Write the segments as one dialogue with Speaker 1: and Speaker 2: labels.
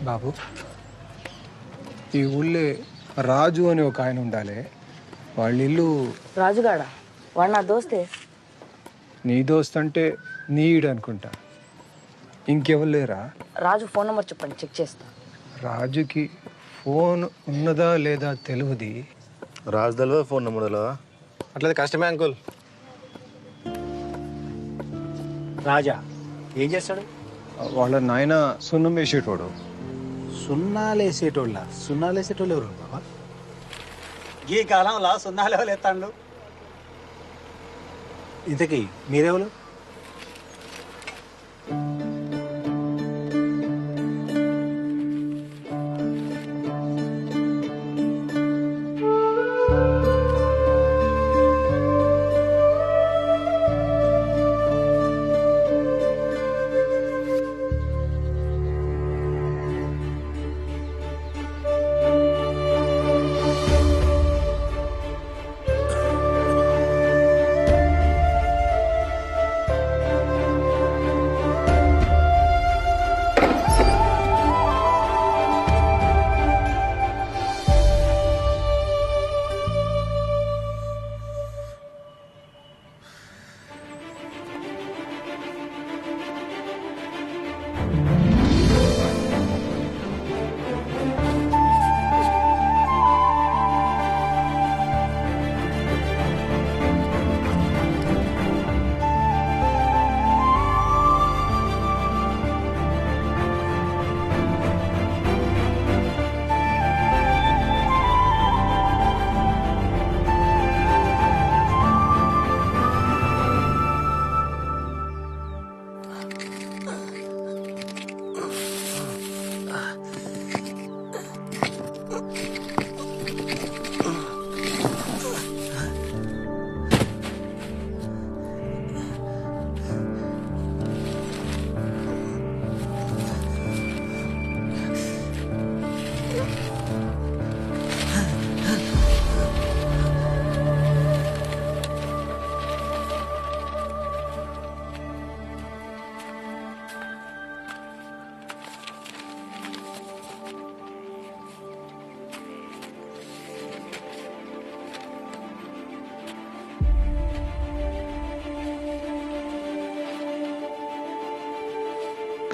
Speaker 1: బాబు, ఈ ఊళ్ళో రాజు అని ఒక ఆయన ఉండాలి. వాళ్ళ ఇల్లు.
Speaker 2: రాజుగాడా? వాడు నా దోస్తే.
Speaker 1: నీ దోస్త్ అంటే నీడు అనుకుంటా. ఇంకెవరు లేరా?
Speaker 2: రాజు ఫోన్ నెంబర్ చెప్పండి, చెక్ చేస్తా.
Speaker 1: రాజుకి ఫోన్ ఉన్నదా లేదా తెలియదు.
Speaker 3: రాజు తెలియదు, ఫోన్ నెంబర్ తెలియదా? అట్లయితే కష్టమే అంకుల్.
Speaker 4: రాజా ఏం చేస్తాడు?
Speaker 1: వాళ్ళ నాయన సున్నం వేసేటోడు.
Speaker 4: సున్నాలేసేటోళ్ళ? సున్నాలేసేటోళ్ళు ఎవరు బాబా? ఈ కాలంలో సున్నాలు ఎవరు ఎత్తాండు? ఇంతకీ మీరెవరు?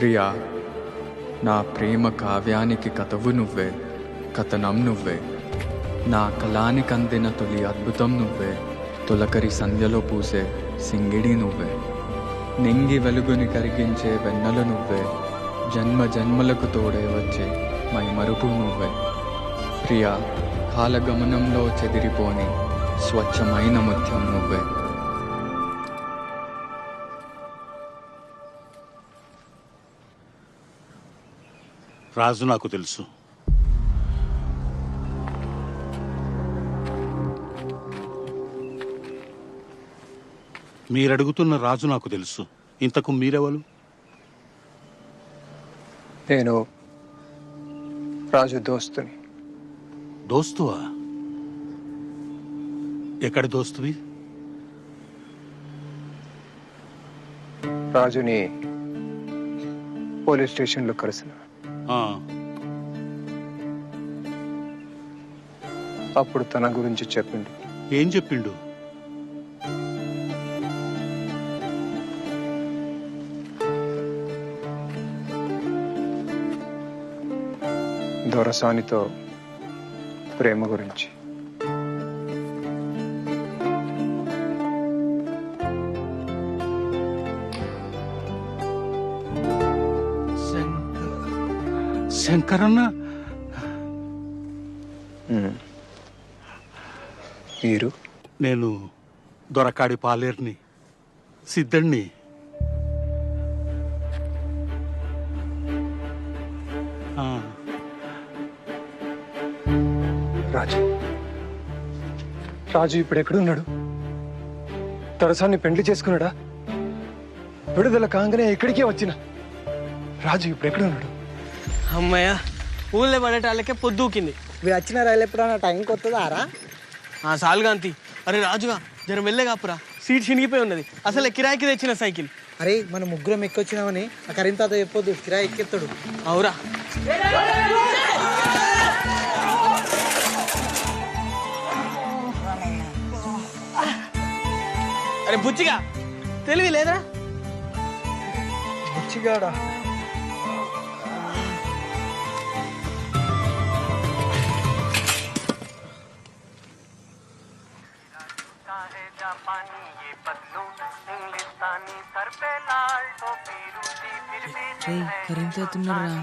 Speaker 5: ప్రియా, నా ప్రేమ కావ్యానికి కథవు నువ్వే, కథనం నువ్వే. నా కళానికి అందిన తొలి అద్భుతం నువ్వే, తొలకరి సంధ్యలో పూసే సింగిడి నువ్వే. నింగి వెలుగుని కరిగించే వెన్నెల నువ్వే, జన్మ జన్మలకు తోడే వచ్చే మైమరుపు నువ్వే. ప్రియా, కాలగమనంలో చెదిరిపోని స్వచ్ఛమైన ముత్యం నువ్వే.
Speaker 6: రాజు నాకు తెలుసు. మీరడుగుతున్న రాజు నాకు తెలుసు. ఇంతకు మీరెవరు?
Speaker 1: నేను రాజు దోస్తుని.
Speaker 6: దోస్తువా? ఎక్కడి దోస్తువి?
Speaker 1: రాజుని పోలీస్ స్టేషన్లో కలిసిన. అప్పుడు తన గురించి చెప్పిండు.
Speaker 6: ఏం చెప్పిండు?
Speaker 1: దొరసానితో ప్రేమ గురించి.
Speaker 6: శంకరన్న?
Speaker 1: మీరు?
Speaker 6: నేను దొరకాడి పాలేరుని, సిద్ధుణ్ణి.
Speaker 1: రాజు రాజు ఇప్పుడు ఎక్కడున్నాడు? దొరసాన్ని పెండ్లి చేసుకున్నాడా? విడుదల కాగానే ఇక్కడికే వచ్చిన రాజు ఇప్పుడు ఎక్కడున్నాడు?
Speaker 7: అమ్మయ్య, ఊళ్ళో పడేటాళ్ళకే పొద్దుకింది.
Speaker 8: మీరు వచ్చిన రైలు ఎప్పుడన్నా టైంకి వస్తుందారా?
Speaker 7: సాల్గాంతి. అరే రాజుగా, జర మెల్లగాపురా, సీట్ చినిగిపోయి ఉన్నది. అసలే కిరాయికి తెచ్చిన సైకిల్.
Speaker 8: అరే మన ముగ్గురం ఎక్కొచ్చినామని ఆ కరీం తాత చెప్పొద్దు, కిరాయి ఎక్కెత్తాడు.
Speaker 7: అవురా, అరే బుచ్చిగా తెలివి లేదురా?
Speaker 1: బుచ్చిగాడా?
Speaker 2: కరెంట్ అవుతున్నారా?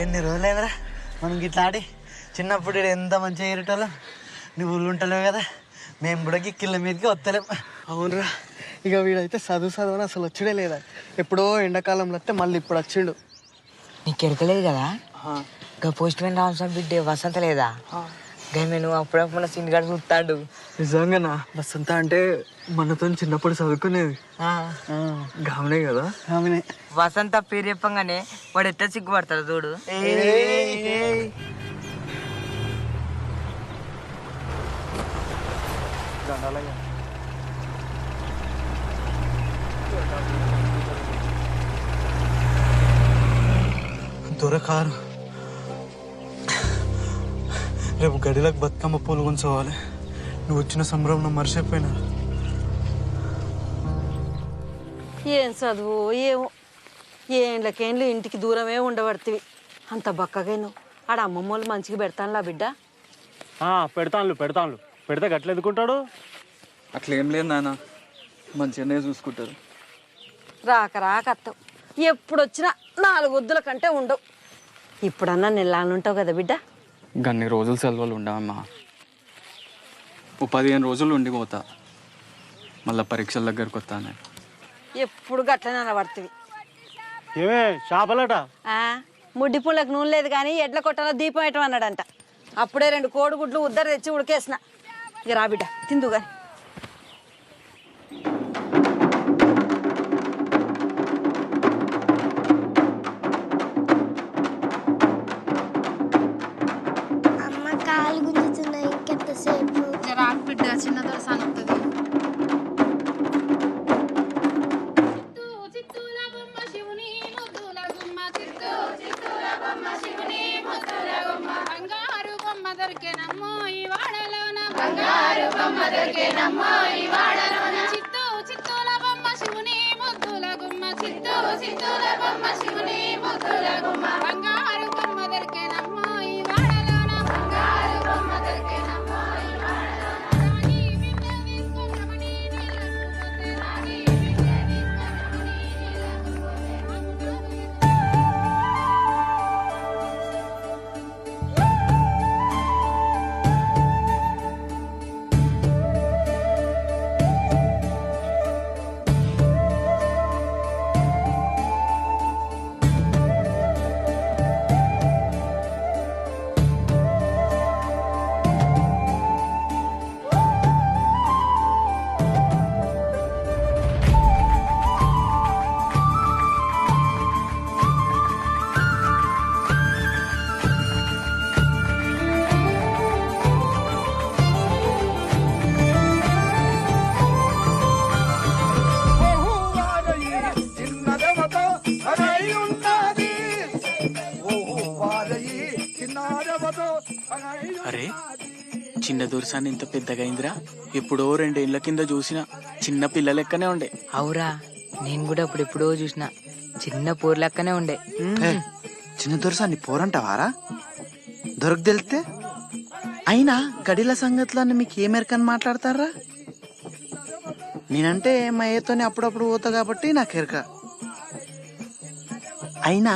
Speaker 8: ఎన్ని రోజులైందిరా మనం గిట్లా ఆడి. చిన్నప్పుడు ఈడ ఎంత మంచిగా ఎగరేటోళ్ళం. నువ్వు ఊళ్ళు ఉంటలేవు కదా, మేము కూడా గిక్కిళ్ళ మీదకి వస్తలేం.
Speaker 7: అవునరా, ఇక వీడైతే చదువు అసలు వచ్చుడే లేదా. ఎప్పుడో ఎండాకాలంలో వస్తే మళ్ళీ ఇప్పుడు వచ్చిండు.
Speaker 2: నీకు ఎరకలేదు కదా ఇంకా పోస్ట్ మ్యాన్ రామస్వామి బిడ్డే వసంత లేదా? గమే నువ్వు అప్పుడప్పుడు సినిగాడు చూస్తాడు.
Speaker 7: నిజంగానా? వసంత అంటే మనతో చిన్నప్పుడు చదువుకునేది గామనే కదా?
Speaker 8: ఆమెనే
Speaker 2: వసంత పేరు చెప్పంగానే వాడు ఎట్లా సిగ్గుపడతాడు చూడు.
Speaker 8: దొరకారు. రేపు గడిలకు బతుకమ్మ పూలు కొంచోవాలి. నువ్వు వచ్చిన సంబరం మర్చిపోయినా.
Speaker 9: ఏం చదువు ఏమో, ఏండ్లకేండ్లు ఇంటికి దూరమే ఉండబడుతుంది. అంత బక్కగా నువ్వు ఆడ అమ్మమ్మ వాళ్ళు మంచిగా పెడతానులా బిడ్డ.
Speaker 4: పెడతాను పెడితే గట్ల ఎదుకుంటాడు.
Speaker 5: అట్లేం లేదు నాన్న, మంచిగానే చూసుకుంటారు.
Speaker 9: రాక అత్తవు, ఎప్పుడు వచ్చినా 4 వద్దుల కంటే ఉండవు. ఇప్పుడన్నా నెలలుంటావు కదా బిడ్డ.
Speaker 5: గన్ని రోజులు సెలవులు ఉండవమ్మా. 15 రోజులు ఉండిపోతా, మళ్ళీ పరీక్షల దగ్గరకు వస్తానే.
Speaker 9: ఎప్పుడు గట్లనే అనబడుతుంది.
Speaker 4: ఏమే చేపలట?
Speaker 9: ముడ్డి పుల్లకి నూనె లేదు కానీ ఎడ్ల కొట్టాలో దీపం వేయటం అన్నాడంట. అప్పుడే 2 కోడిగుడ్లు ఉద్దరు తెచ్చి ఉడికేసిన. ఇక రా బిడ్డ తిందు కానీ.
Speaker 10: అమ్మ కాలు గుంజుతున్నాయి, ఇంకెంతసేపు?
Speaker 9: రాకు బిడ్డ, చిన్న దొరసాని వస్తుంది.
Speaker 7: చిన్న దొరసాన్ని ఇంత పెద్దగా అయిందిరా. ఎప్పుడో 2 ఏళ్ల కింద చూసిన చిన్న పిల్ల లెక్కనే ఉండే.
Speaker 2: అవురా, నేను కూడా అప్పుడు ఎప్పుడో చూసిన చిన్న పూర్ లెక్కనే ఉండే.
Speaker 8: చిన్న దొరసాన్ని పోరంటావారా? దొరకు తెలితే అయినా గడిల సంగతులన్నీ మీకు ఏ మేరకని మాట్లాడతారా? నేనంటే మా ఏతోనే అప్పుడప్పుడు పోతా కాబట్టి నాకు ఎరక. అయినా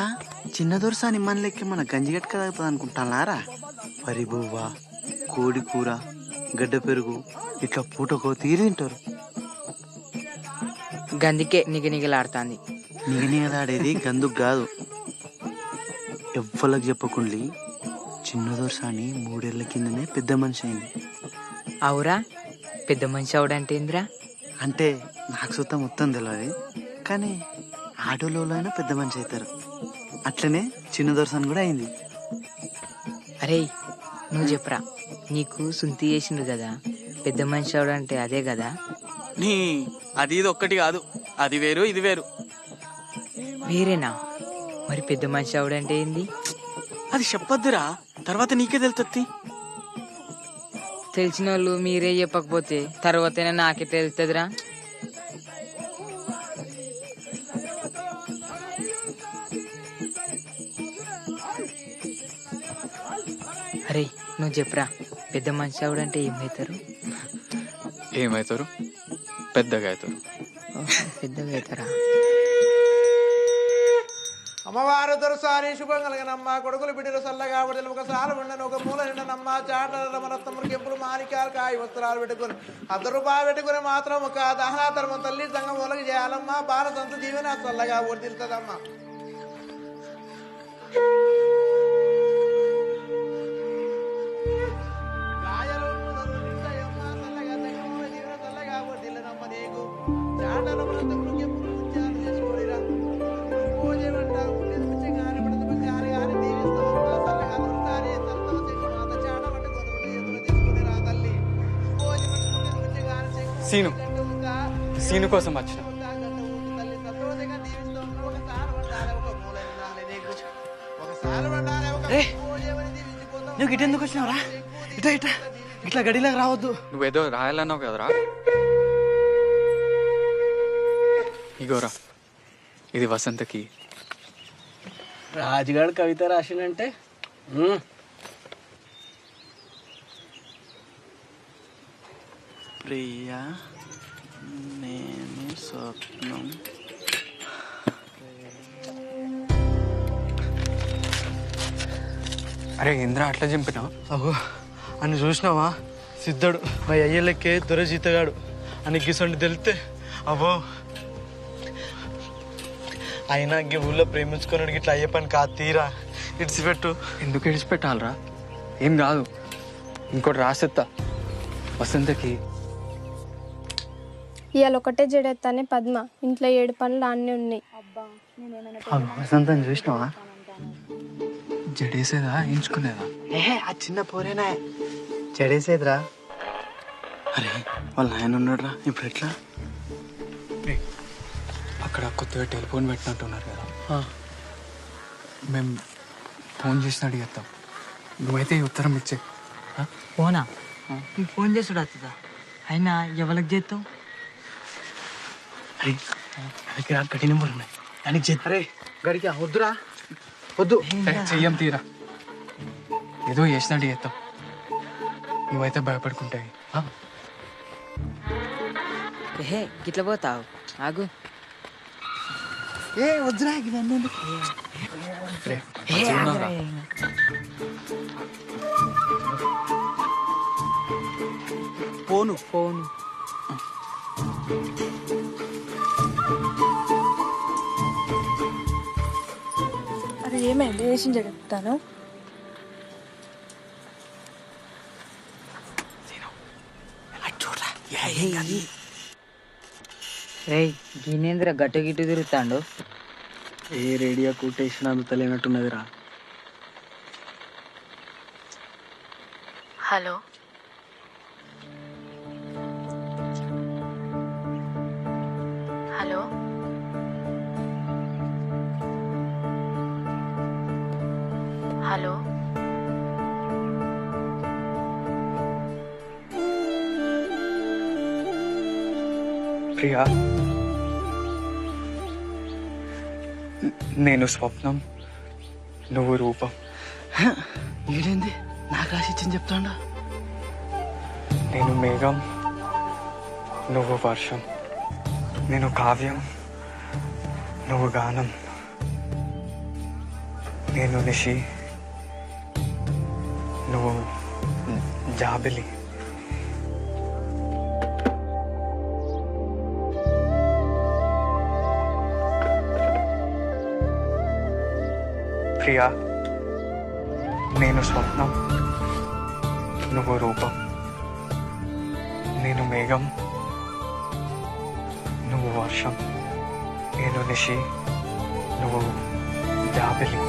Speaker 8: చిన్న దొరసాని మన లెక్క మన గంజిగట్క తాగుతుంది అనుకుంటానారా? వరి బువ్వ, కోడి కూర, గడ్డ పెరుగు ఇట్లా పూటకో తీరి తింటారు.
Speaker 2: గందికే నిగనిగలాడుతాంది.
Speaker 8: నిగనిగలాడేది గందుకు కాదు. ఎవ్వలకు చెప్పకుండి చిన్న దొరసాని 3 ఏళ్ల కిందనే పెద్ద మనిషి అయింది.
Speaker 2: అవురా, పెద్ద మనిషి అవడంటే ఏందిరా?
Speaker 8: అంటే నాకు సుతం మొత్తం తెలియదు, కానీ ఆటోలో పెద్ద మనిషి అవుతారు. అట్లనే చిన్న దొరసాని కూడా అయింది.
Speaker 2: అరే నువ్వు చెప్పరా, నీకు సుంతి చేసిండు కదా, పెద్ద మనిషి అవడంటే అదే కదా?
Speaker 7: నీ అది ఇది ఒక్కటి కాదు, అది వేరు ఇది వేరు.
Speaker 2: వేరేనా? మరి పెద్ద మనిషి అవడంటే ఏంది?
Speaker 7: అది చెప్పొద్దురా, తర్వాత నీకే తెలుస్తుంది.
Speaker 2: తెలిసిన వాళ్ళు మీరే చెప్పకపోతే తర్వాతైనా నాకే తెలుస్తుందిరా. అరే నువ్వు చెప్పరా, పెద్ద మనిషి అవడంటే ఏమవుతారు?
Speaker 5: ఏమవుతారు? పెద్దగా అవుతారు.
Speaker 2: పెద్దగా అవుతారా?
Speaker 11: అమ్మవారు దొరసాని శుభం కలిగినమ్మ, కొడుకులు బిడ్డలు సల్లగా బిడ్డలు ఒక సాలు ఉండను, ఒక మూల నిండనమ్మ, చాటల రమరత్నములు కెంపులు మాణిక్యాలు కాయ వస్త్రాలు పెట్టుకుని ₹100 పెట్టుకుని మాత్రం ఒక దహనాధర్మం తల్లి సంఘం ఒలగి చేయాలమ్మ. భారతంత జీవన సల్లగా వర్దిల్తదమ్మా.
Speaker 5: సీను కోసం వచ్చిన.
Speaker 8: నువ్వు ఇటు ఎందుకు వచ్చినావురా? ఇట్లా ఇట్లా ఇట్లా గడిలోకి రావద్దు.
Speaker 5: నువ్వేదో రాయాలన్నావు కదరా. ఇగోరా, ఇది వసంతకి.
Speaker 7: రాజుగాడు కవిత రాసిందంటే
Speaker 8: ప్రియా నేను స్వప్నం.
Speaker 5: అరే ఇంద్ర అట్లా చంపినావు?
Speaker 8: అగో అని చూసినావా? సిద్ధుడు మా అయ్యలకే దొరజీతగాడు అని గిసండి తెలితే అబ్బో. అయినా ఈ ఊళ్ళో ప్రేమించుకున్నాడు ఇట్లా అయ్యే పని కాదు. తీరా ఇడిచిపెట్టు.
Speaker 5: ఎందుకు ఇడిచిపెట్టాలరా? ఏం కాదు, ఇంకోటి రాసేత్తా వసంతకి.
Speaker 10: ఇవాళ ఒకటే జడెత్తానే పద్మ, ఇంట్లో 7 పనులు అన్నీ ఉన్నాయి.
Speaker 8: వసంతం చూసినావా?
Speaker 5: జడేసేదా ఎంచుకునేదా?
Speaker 8: ఆ చిన్న పోరేనా చెడేసేదిరా. అరే వాళ్ళ ఆయన ఉన్నాడురా, ఇప్పుడు ఎట్లా?
Speaker 5: అక్కడ కొత్తగా టెలిఫోన్ పెట్టినట్టున్నారు కదా, మేము ఫోన్ చేసిన అడిగేస్తాం. నువ్వైతే ఈ ఉత్తరం ఇచ్చే.
Speaker 2: ఫోనా? నీకు ఫోన్ చేసుడు వస్తుందా? అయినా ఎవరికి చేస్తావు?
Speaker 8: అరే దగ్గర గడి నెంబర్ ఉన్నాయి దానికి చేద్దాం. అరే గడికి వద్దురా, వద్దు.
Speaker 5: చెయ్యం తీరా, ఏదో చేసిన అడిగేస్తాం. నువ్వైతే భయపడుకుంటాయి.
Speaker 2: ఏహే గిట్ల పోతావు, ఆగు.
Speaker 8: ఏ వద్దురా ఇవన్నీ.
Speaker 7: ఫోను
Speaker 2: ఫోను
Speaker 10: అరే ఏమైంది? వేసిన జడెత్తాను.
Speaker 2: రే గినేంద్ర గట్టు గిట్టు తిరుగుతాండు.
Speaker 7: ఏ రేడియో కొటేషన్ అందుతలేనట్టున్నదిరా.
Speaker 12: హలో హలో హలో
Speaker 5: ప్రియా, నేను స్వప్నం, నువ్వు రూపం.
Speaker 8: వీడేంది నాకు ఆశించింది చెప్తాడా?
Speaker 5: నేను మేఘం, నువ్వు వర్షం. నేను కావ్యం, నువ్వు గానం. నేను నిషి, నువ్వు జాబిలి. ప్రియా, నేను స్వప్నం, నువ్వు రూపం. నేను మేఘం, నువ్వు వర్షం. నేను నిషి, నువ్వు జాబిలి.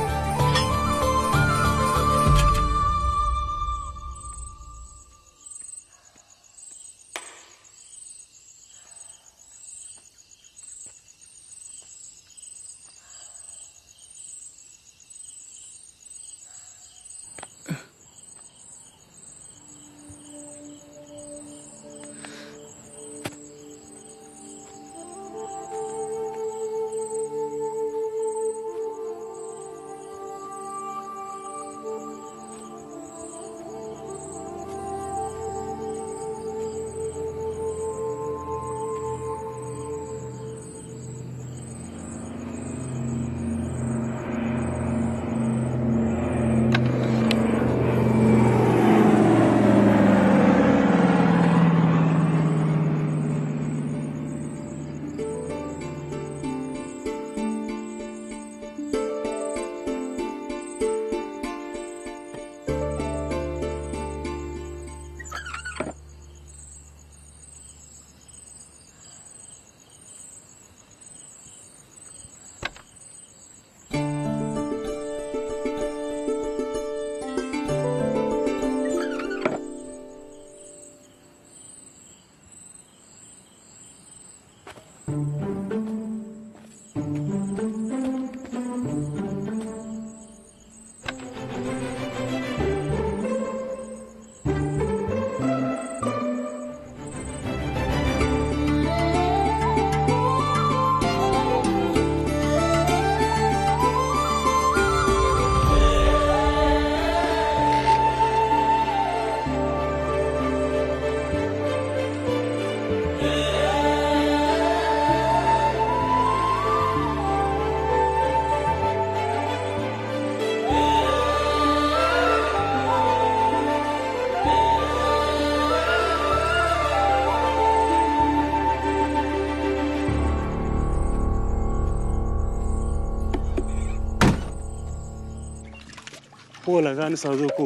Speaker 6: పూలగాని చదువుకు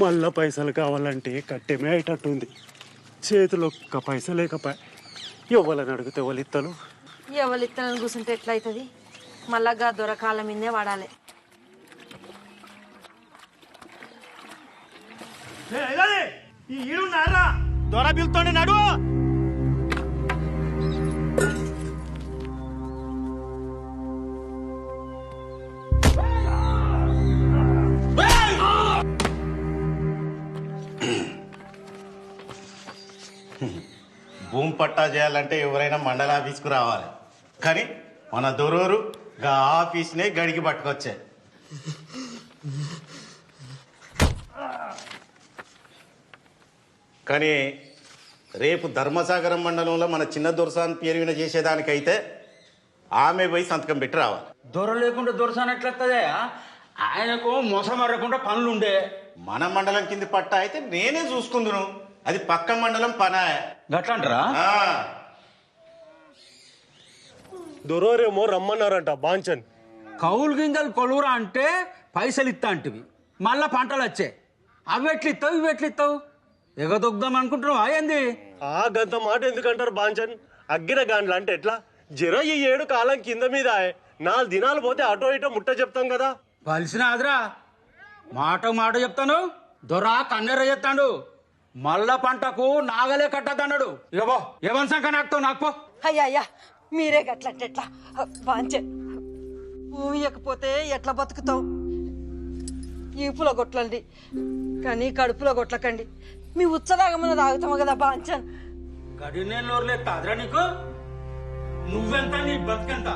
Speaker 6: మళ్ళా పైసలు కావాలంటే కట్టెమే అయ్యేటట్టుంది. చేతిలో ఒక్క పైస లేకపోయా ఎవరిని అడిగితే ఎవరు ఇత్తలు?
Speaker 9: ఎవరు ఇత్తనని కూర్చుంటే ఎట్లయితుంది? మళ్ళా దొరకాల మీదే వాడాలి.
Speaker 7: దొర పిలుతోండి నడు.
Speaker 4: భూమి పట్టా చేయాలంటే ఎవరైనా మండల ఆఫీస్కు రావాలి, కానీ మన దొరూరు గా ఆఫీస్నే గడికి పట్టుకొచ్చే. కానీ రేపు ధర్మసాగరం మండలంలో మన చిన్న దొరసాన్ పేరు విన చేసేదానికైతే ఆమె పోయి సంతకం పెట్టి రావాలి.
Speaker 12: దొర లేకుండా దొరసాన్ ఎట్లొస్తుందే? ఆయనకు మోసం మరకుండా పనులుండే.
Speaker 4: మన మండలం కింది పట్టా అయితే నేనే చూసుకుందును, అది పక్క మండలం పనా.
Speaker 12: గట్లంటారా?
Speaker 6: దొరోరేమో రమ్మన్నారంట బాంచన్.
Speaker 12: కౌలు గింజలు కొలువురా అంటే పైసలు ఇస్తా అంటివి, మళ్ళా పంటలు వచ్చాయి. అవి ఎట్లిస్తావు ఇవి ఎట్లిస్తావు? ఎగదొగ్దాం అనుకుంటున్నావా ఏంది?
Speaker 6: ఆ గంత మాట ఎందుకంటారు బాంచన్? అగ్గిన గాండ్లు అంటే ఎట్లా? జర ఈ 7 కాలం కింద మీద 4 దినాలు పోతే అటో ఇటో ముట్ట చెప్తాం కదా.
Speaker 12: పలిసిన ఆదరా మాట చెప్తాను. దొరా కన్నెర చెప్తాడు, మళ్ళా పంటకు నాగలే కట్టద్దన్నాడు. ఇగో ఏమని సంఖ్య నాకుతావు నాకు పో.
Speaker 9: అయ్యా మీరే గట్లంటే ఎట్లా? బాంచే భూమి ఇవ్వకపోతే ఎట్లా బతుకుతావు? ఈపులో కొట్లండి కానీ కడుపులో కొట్లకండి. మీ ఉచ్చదాగమన్న తాగుతాము కదా బాంచన్.
Speaker 12: గడి నేను నోరులేదు తాదరా నీకు? నువ్వెంత నీ బతుకెంత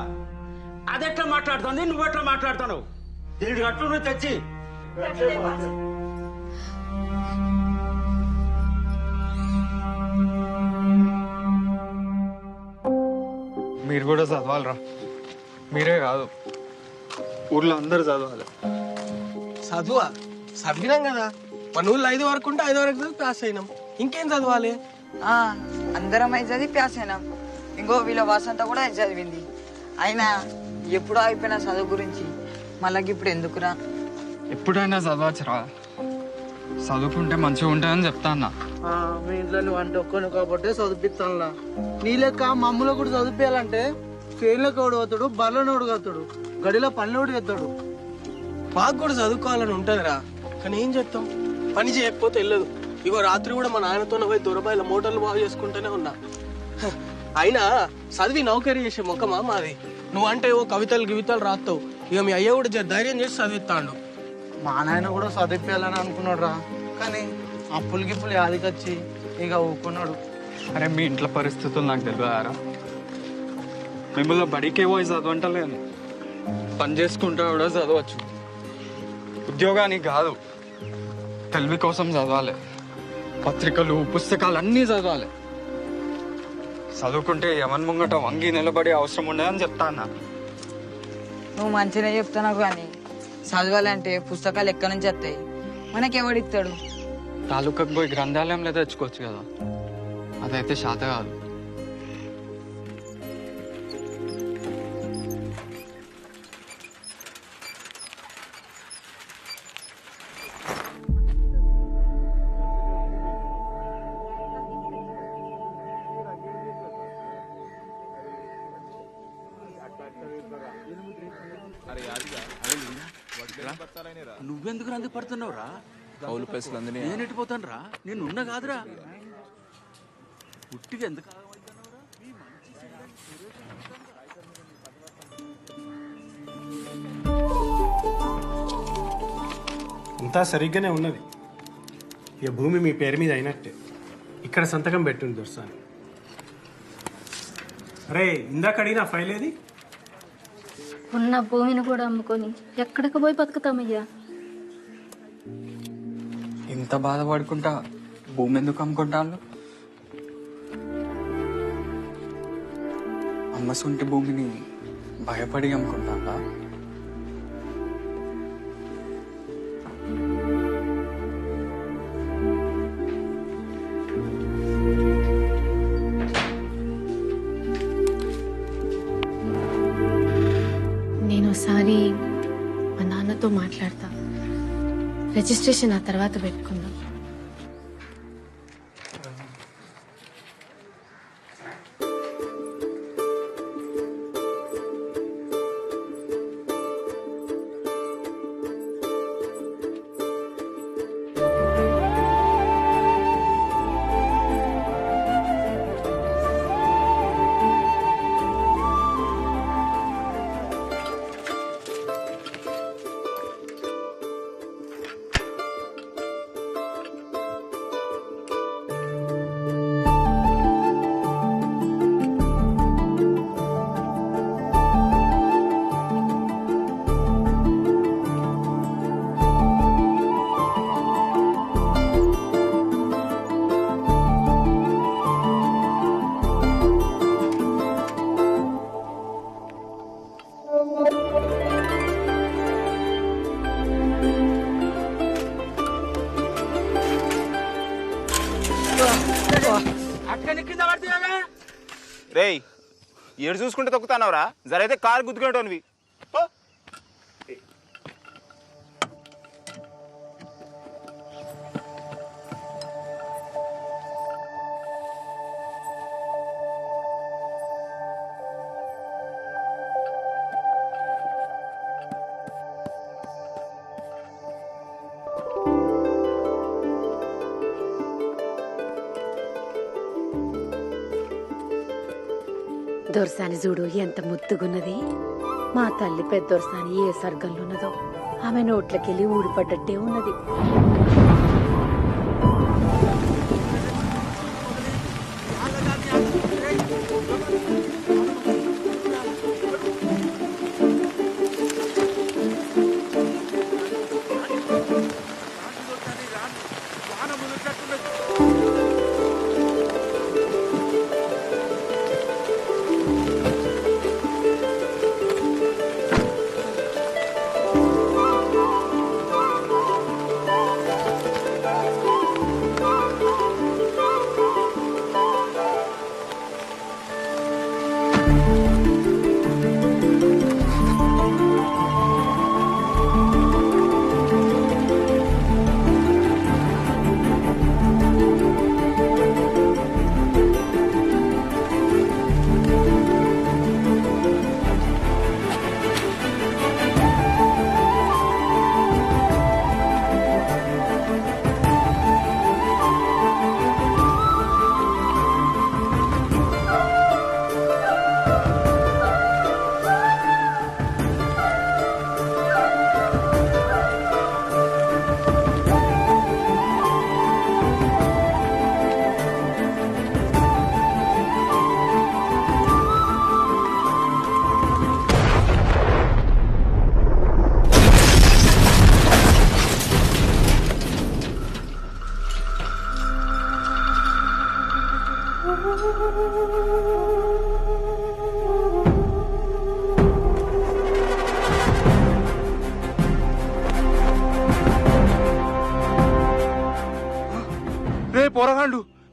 Speaker 12: అదెట్లా మాట్లాడుతుంది నువ్వెట్లా మాట్లాడుతావు దీనికి అట్లు నువ్వు తెచ్చి
Speaker 5: మీరు కూడా చదవాలరా. మీరే కాదు, ఊర్లో అందరు చదవాలి.
Speaker 7: చదువా చదివినాం కదా, మన ఊళ్ళో 5 వరకు ఉంటే 5 వరకు చదివి పాస్ అయినాం. ఇంకేం చదవాలి?
Speaker 2: అందరం అయితే చదివి పాస్ అయినాం. ఇంకో వీళ్ళ వసంత కూడా అయితే చదివింది. అయినా ఎప్పుడో అయిపోయిన చదువు గురించి మళ్ళీ ఇప్పుడు ఎందుకురా?
Speaker 5: ఎప్పుడైనా చదవచ్చురా, చదువుకుంటే మంచిగా ఉంటుందని చెప్తా అన్న.
Speaker 8: మీ ఇంట్లో నువ్వు అంటే ఒక్కను కాబట్టి చదివిస్తానులా. నీ లెక్క మమ్మల్ని కూడా చదివించాలంటే ఫెయిల్లోకి ఓడి అవుతాడు, బర్రెలోడు అవుతాడు, గడిలో పనిలోడు ఎత్తాడు.
Speaker 7: మాకు కూడా చదువుకోవాలని ఉంటుందిరా, కానీ ఏం చెప్తాం, పని చేయకపోతే వెళ్ళదు. ఇగో రాత్రి కూడా మా నాన్నతో పోయి దొరబాయిల మోటార్లు బాగు చేసుకుంటూనే ఉన్నా. అయినా చదివి నౌకరీ చేసే ముఖమా మాది? నువ్వంటే ఓ కవితలు గివితలు రాస్తావు, ఇక మీ అయ్య కూడా ధైర్యం చేసి చదివిస్తాడు.
Speaker 8: మా నాయన కూడా చదివించాలని అనుకున్నాడు రా, కానీ అప్పులు గిప్పులు యాదికొచ్చి ఇక ఊకున్నాడు.
Speaker 5: అరే మీ ఇంట్లో పరిస్థితులు నాకు తెలియదారా? మిమ్మల్ని బడికే పోయి చదవంటలేను, పని చేసుకుంటా కూడా చదవచ్చు. ఉద్యోగానికి కాదు, తెలివి కోసం చదవాలి. పత్రికలు పుస్తకాలు అన్నీ చదవాలి. చదువుకుంటే ఎవరి ముంగట వంగి నిలబడి అవసరం ఉండదని చెప్తా అన్న.
Speaker 2: నువ్వు మంచిగా చెప్తున్నావు, కానీ చదవాలంటే పుస్తకాలు ఎక్కడి నుంచి వస్తాయి? మనకెవడిస్తాడు?
Speaker 5: తాలూకాకు పోయి గ్రంథాలయంలో తెచ్చుకోవచ్చు కదా, అదైతే శాత కాదు.
Speaker 12: నువ్వెందుకు రంది పడుతున్నావు రా?
Speaker 13: కౌలు పైసలు అందిని
Speaker 12: నేను ఎట్టిపోతాను రా, నేను ఉన్నా కాదురా. పుట్టిగా ఎందుకు
Speaker 6: అంతా సరిగ్గానే ఉన్నది. ఇక భూమి మీ పేరు మీద అయినట్టే. ఇక్కడ సంతకం పెట్టుంది దొరసాని. అరే ఇందాక అడిగిన ఫైల్ ఏది?
Speaker 10: ఉన్న భూమిని కూడా అమ్ముకొని ఎక్కడికి పోయి బతుకుతామయ్యా?
Speaker 5: ఇంత బాధపడుకుంటా భూమి ఎందుకు అమ్ముకుంటాను? అమ్మసుంటి భూమిని భయపడి అమ్ముకుంటా.
Speaker 10: నేను ఒకసారి మా నాన్నతో మాట్లాడతా, రిజిస్ట్రేషన్ ఆ తర్వాత పెట్టుకుందాం.
Speaker 13: రేయ్ ఏడు చూసుకుంటే తొక్కుతానవరా, జరైతే కారు గుద్దుకునేటోనివి.
Speaker 14: దొరసాని చూడు ఎంత ముద్దుగున్నది. మా తల్లి పెద్ద దొరసాని ఏ సర్గంలో ఉన్నదో ఆమె నోట్లకెళ్ళి ఊడిపడ్డట్టే ఉన్నది.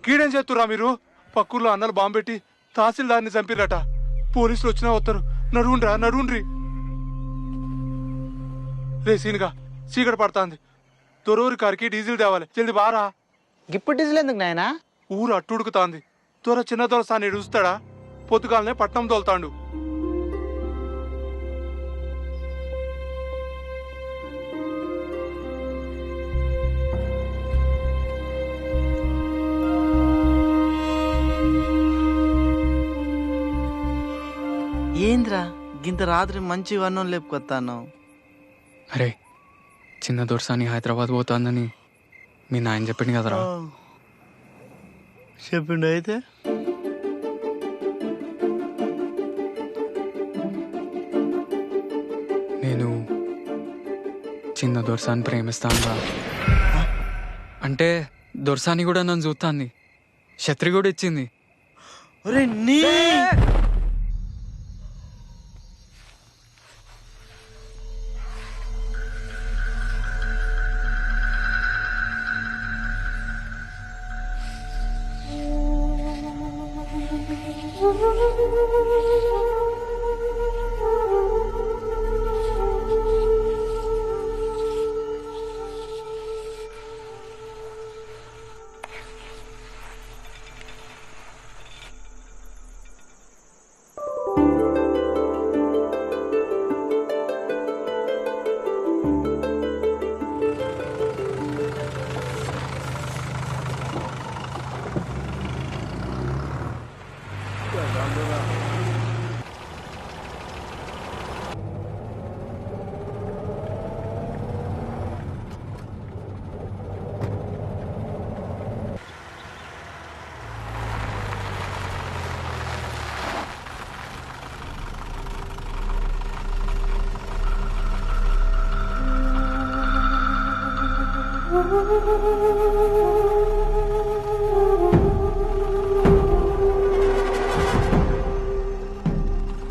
Speaker 15: గీడేం చేస్తురా మీరు? పక్కూర్లో అన్నలు బాంబు పెట్టి తహసీల్దార్ని చంపిరట. పోలీసులు వచ్చినా వస్తారు. నడువుండ్రి. రే సీనుగా చీకటి పడుతుంది. దొరూరి కారికి డీజిల్ తేవాలి. జల్ది బారా.
Speaker 8: ఇప్పుడు డీజిల్ ఎందుకు నాయనా?
Speaker 15: ఊరు అట్టుడుకుతాంది. చిన్న దొరసాన్ని చూస్తాడా? పొద్దుగాలనే పట్నం తోలుతాండు.
Speaker 8: ఏంద్రా గింత రాత్రి మంచి వర్ణం లేపుకొస్తాను?
Speaker 5: అరే చిన్న దొరసాని హైదరాబాద్ పోతాందని మీ నాయన చెప్పిండు కదరా.
Speaker 8: చెప్పిండు. అయితే
Speaker 5: నేను చిన్న దొరసాని ప్రేమిస్తాను. అంటే దొరసాని కూడా నన్ను చూస్తాంది. ఛత్రి కూడా ఇచ్చింది.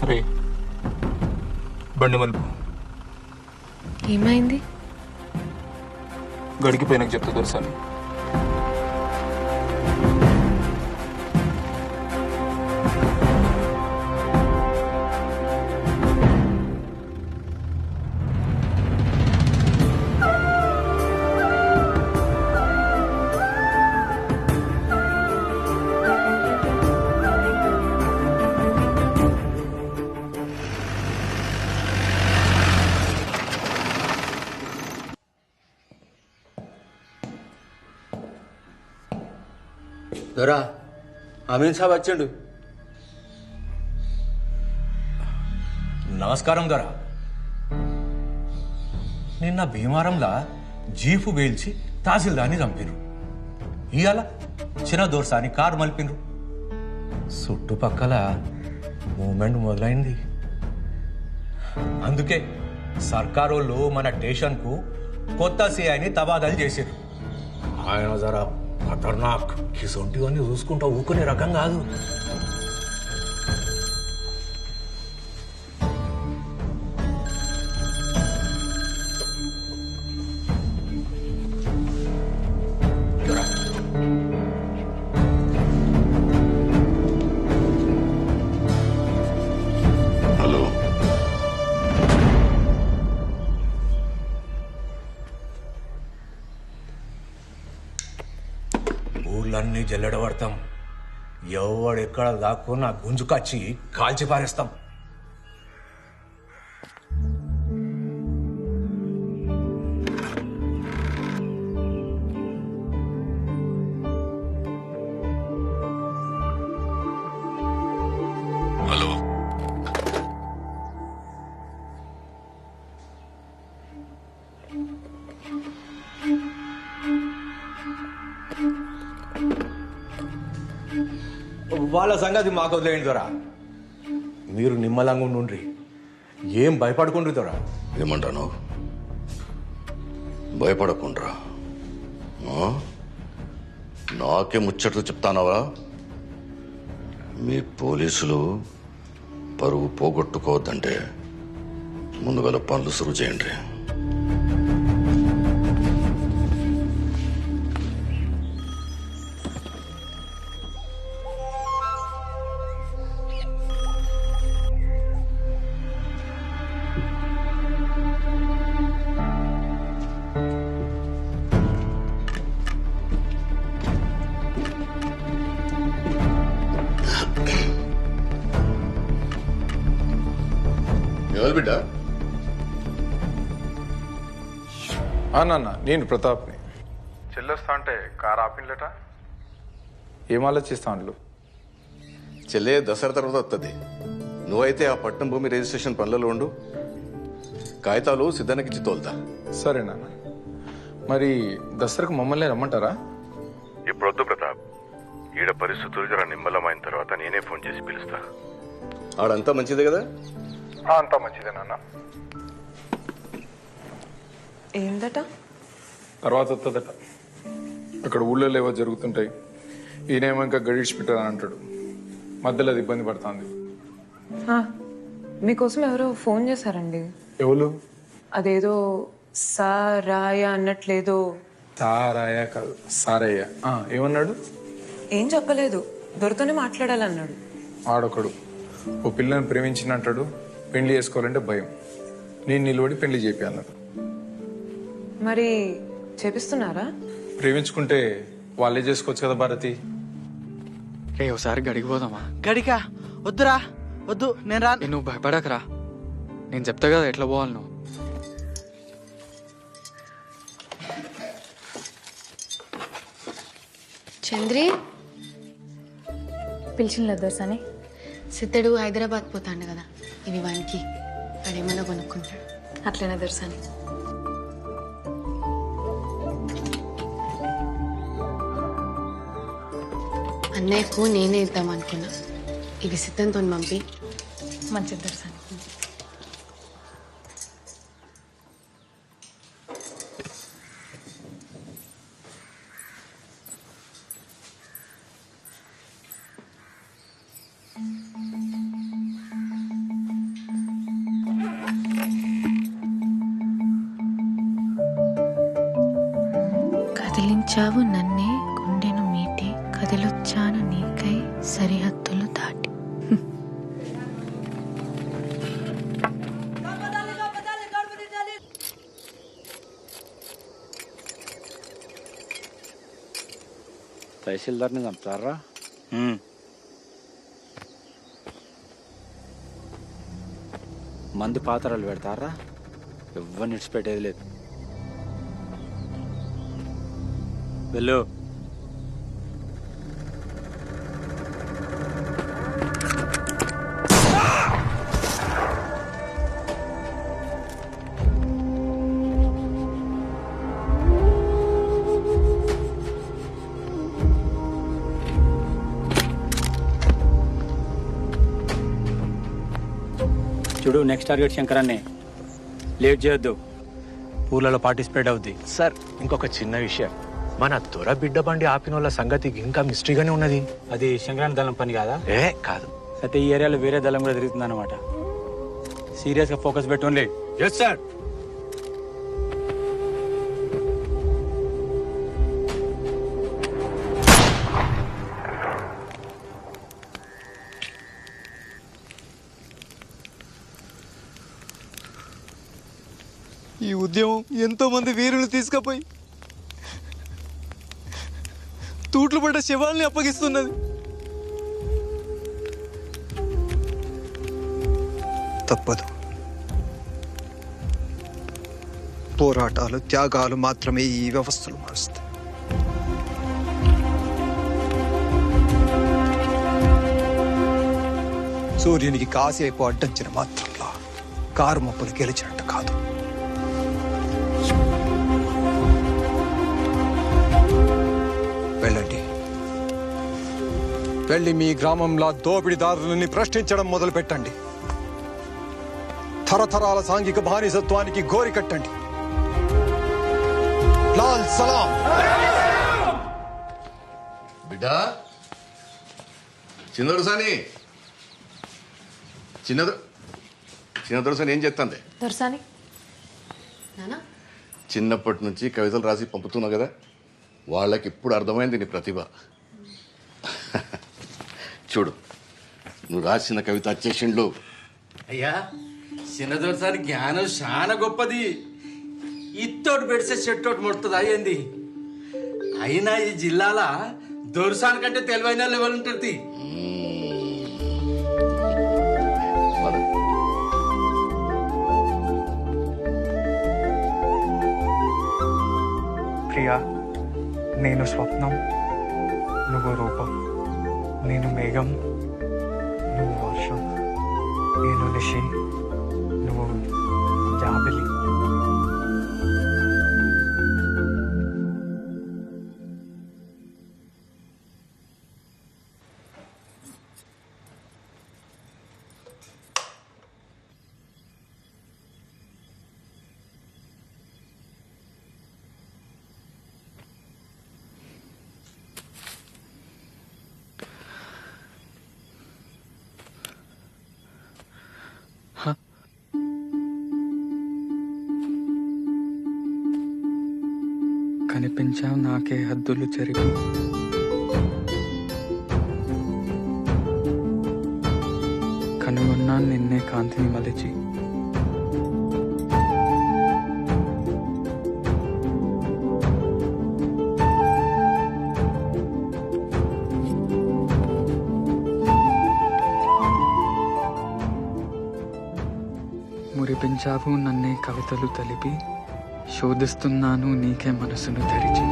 Speaker 13: అరే బండి మలుపు
Speaker 10: ఏమైంది?
Speaker 13: గడికిపోయినాక చెప్తా దొరసాని.
Speaker 12: దొరా అమీన్ సాబ్ వచ్చిండు.
Speaker 16: నమస్కారం దొర. నిన్న భీమారంలా జీపు వేల్చి తహసీల్దార్ని చంపిరు. ఇవాళ చిన్న దోర్సాని కారు మలిపినరు. చుట్టుపక్కల మూమెంట్ మొదలైంది. అందుకే సర్కారోళ్ళు మన స్టేషన్కు కొత్త సిఐని తబాదలు చేశారు. ఆయన జరా ఖతర్నాక్. ఇసొంటివన్నీ చూసుకుంటా ఊకునే రకం కాదు.
Speaker 4: హలో,
Speaker 16: ఊళ్ళన్నీ జల్లెడబడతాం. ఎవడెక్కడ దాక్కున్నా గుంజుకొచ్చి కాల్చి పారేస్తాం.
Speaker 4: హలో,
Speaker 16: వాళ్ళ సంగతి మాకు వదిలేయండి దొరా. మీరు నిమ్మలంగా ఉండ్రి. ఏం భయపడుకుండ్రి దొరా.
Speaker 4: ఏమంటాను? భయపడకుండ్రా. నాకే ముచ్చట్లు చెప్తానవా? మీ పోలీసులు పరువు పోగొట్టుకోవద్దంటే ముందుగల పనులు సురువు చేయండి.
Speaker 17: ఎవరు బిడ్డ?
Speaker 13: నాన్న నేను ప్రతాప్ని. చెల్లొస్తా అంటే కారు ఆపిల్లట, ఏం ఆలోచిస్తా అండ్లు?
Speaker 17: చెల్లె దసరా తర్వాత వస్తుంది. నువ్వైతే ఆ పట్నం భూమి రిజిస్ట్రేషన్ పనులలో ఉండు. కాగితాలు సిద్ధానికి తోలుతా.
Speaker 13: సరే నాన్న. మరి దసరాకు మమ్మల్ని రమ్మంటారా?
Speaker 17: ఇప్పుడు వద్దు ప్రతాప్. ఈడ పరిస్థితులు జర నిమ్మలమైన తర్వాత నేనే ఫోన్ చేసి పిలుస్తా. ఆడంతా మంచిదే కదా?
Speaker 13: అంతా మంచిదే నాన్న.
Speaker 18: ఏందట?
Speaker 13: తర్వాత వస్తుందట. అక్కడ ఊళ్ళో ఏవో జరుగుతుంటాయి. ఈయనేమో ఇంకా గడిచి పెట్టాలని అంటాడు. మధ్యలో అది ఇబ్బంది పడుతుంది.
Speaker 18: మీకోసం ఎవరో ఫోన్ చేశారండి.
Speaker 13: ఎవరు?
Speaker 18: అదేదో సారాయ అన్నట్లేదో.
Speaker 13: సారాయ కాదు, సారయ్య. ఏమన్నాడు?
Speaker 18: ఏం చెప్పలేదు, దొరతోనే మాట్లాడాలన్నాడు.
Speaker 13: ఆడొకడు ఓ పిల్లని ప్రేమించినట్టాడు. పెళ్లి చేసుకోవాలంటే భయం. నేను నిలబడి పెళ్లి చేపి అన్నాడు.
Speaker 18: మరి చేపిస్తున్నారా?
Speaker 13: ప్రేమించుకుంటే వాళ్ళే చేసుకోవచ్చు కదా భారతి.
Speaker 5: ఒకసారి గడికి పోదామా?
Speaker 8: గడికా? వద్దురా, వద్దు, నేను రా.
Speaker 5: నువ్వు భయపడకరా, నేను చెప్తా కదా ఎట్లా పోవాలి నువ్వు.
Speaker 10: చంద్రి
Speaker 14: పిలిచిన దోసాని.
Speaker 10: సిద్ధడు హైదరాబాద్ పోతాడు కదా, ఇవి వానికి వాడేమన్నా కొనుక్కుంటాడు.
Speaker 14: అట్లనే దొరసాని.
Speaker 10: అన్నయ్యకు నేనే ఇద్దాం అనుకున్నా. ఇవి సిద్ధంతో పంపి.
Speaker 14: మంచిది దొరసాని.
Speaker 10: కదిలించావు నన్నే, గుండెను మీటి, కదిలొచ్చాను నీకై సరిహద్దులు దాటి.
Speaker 12: తహసీల్దార్ని చంపుతారా? మందు పాత్రలు పెడతారా? ఎవరిని ఇడిచిపెట్టేది లేదు. వెళ్ళు. చూడు, నెక్స్ట్ టార్గెట్ శంకరాన్నే. లేట్ చేయొద్దు, ఊర్లలో పార్టిసిపేట్ అవుద్ది.
Speaker 16: సార్, ఇంకొక చిన్న విషయం. మన దొర బిడ్డ బండి ఆపిన వాళ్ళ సంగతి ఇంకా మిస్టరీగానే ఉన్నది.
Speaker 12: అది శంకరాన్ని దళం పని కాదా?
Speaker 16: కాదు.
Speaker 12: అయితే ఈ ఏరియాలో వేరే దళం కూడా తిరుగుతుంది అనమాట. సీరియస్ గా ఫోకస్ పెట్టుకోండి.
Speaker 16: Yes sir.
Speaker 5: ఈ ఉద్యమం ఎంతో మంది వీరులు తీసుకుపోయి తూట్లు పడ్డ శవాల్ని అప్పగిస్తున్నది.
Speaker 1: తప్పదు. పోరాటాలు, త్యాగాలు మాత్రమే ఈ వ్యవస్థలు మారుస్తాయి. సూర్యునికి కాసేపు అడ్డంచిన మాత్రంలో కారు మొప్పలు గెలిచినట్టు కాదు. వెళ్ళండి, వెళ్ళి మీ గ్రామంలో దోపిడీదారులని ప్రశ్నించడం మొదలు పెట్టండి. తరతరాల సాంఘిక బానిసత్వానికి గోరి కట్టండి. లాల్ సలాం.
Speaker 17: బిడ్డా, చిన్నదొరసాని చిన్నదొరసాని ఏం చేస్తుంది?
Speaker 14: దొరసాని
Speaker 17: చిన్నప్పటి నుంచి కవితలు రాసి పంపుతున్నావు కదా, వాళ్ళకి ఇప్పుడు అర్థమైంది నీ ప్రతిభ. చూడు, నువ్వు రాసిన కవిత వచ్చేసిండ్లు.
Speaker 19: అయ్యా, చిన్నదొరసారి జ్ఞానం చాలా గొప్పది. ఇత్తోటి పెడితే చెట్టోటి ముడుతుంది అయ్యింది. అయినా ఈ జిల్లాల దొరసాని కంటే తెలివైన లెవెల్ ఉంటుంది.
Speaker 5: ప్రియా, నేను స్వప్నం, నువ్వు రూపం. నేను మేఘం, నువ్వు వర్షం. నేను నిషి, నువ్వు జాబిలి. కనిపించావు నాకే హద్దులు చెరిపి, కనుగొన్నా నిన్నే కాంతిని మలిచి. మురిపించావు నన్నే కవితలు తలిపి, శోధిస్తున్నాను నీకే మనసును తెరిచి.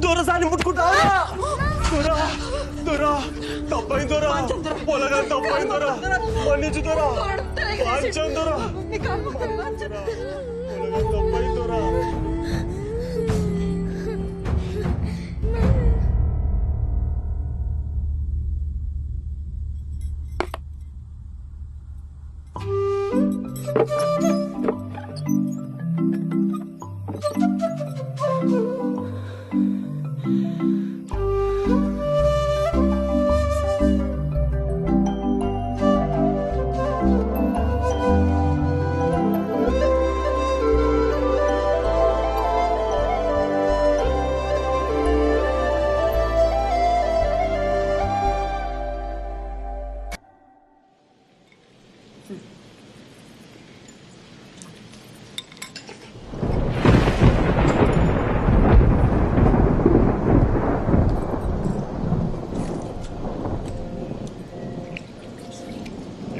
Speaker 6: దొరసాన్ని ముట్టుకుంటావా? దొరా దొరా తప్పైంది దొరా, పొలగా తప్పైంది దొరా, మన్నించు దొరా, వాంచం దొరా, పొలగా తప్పైంది దొరా.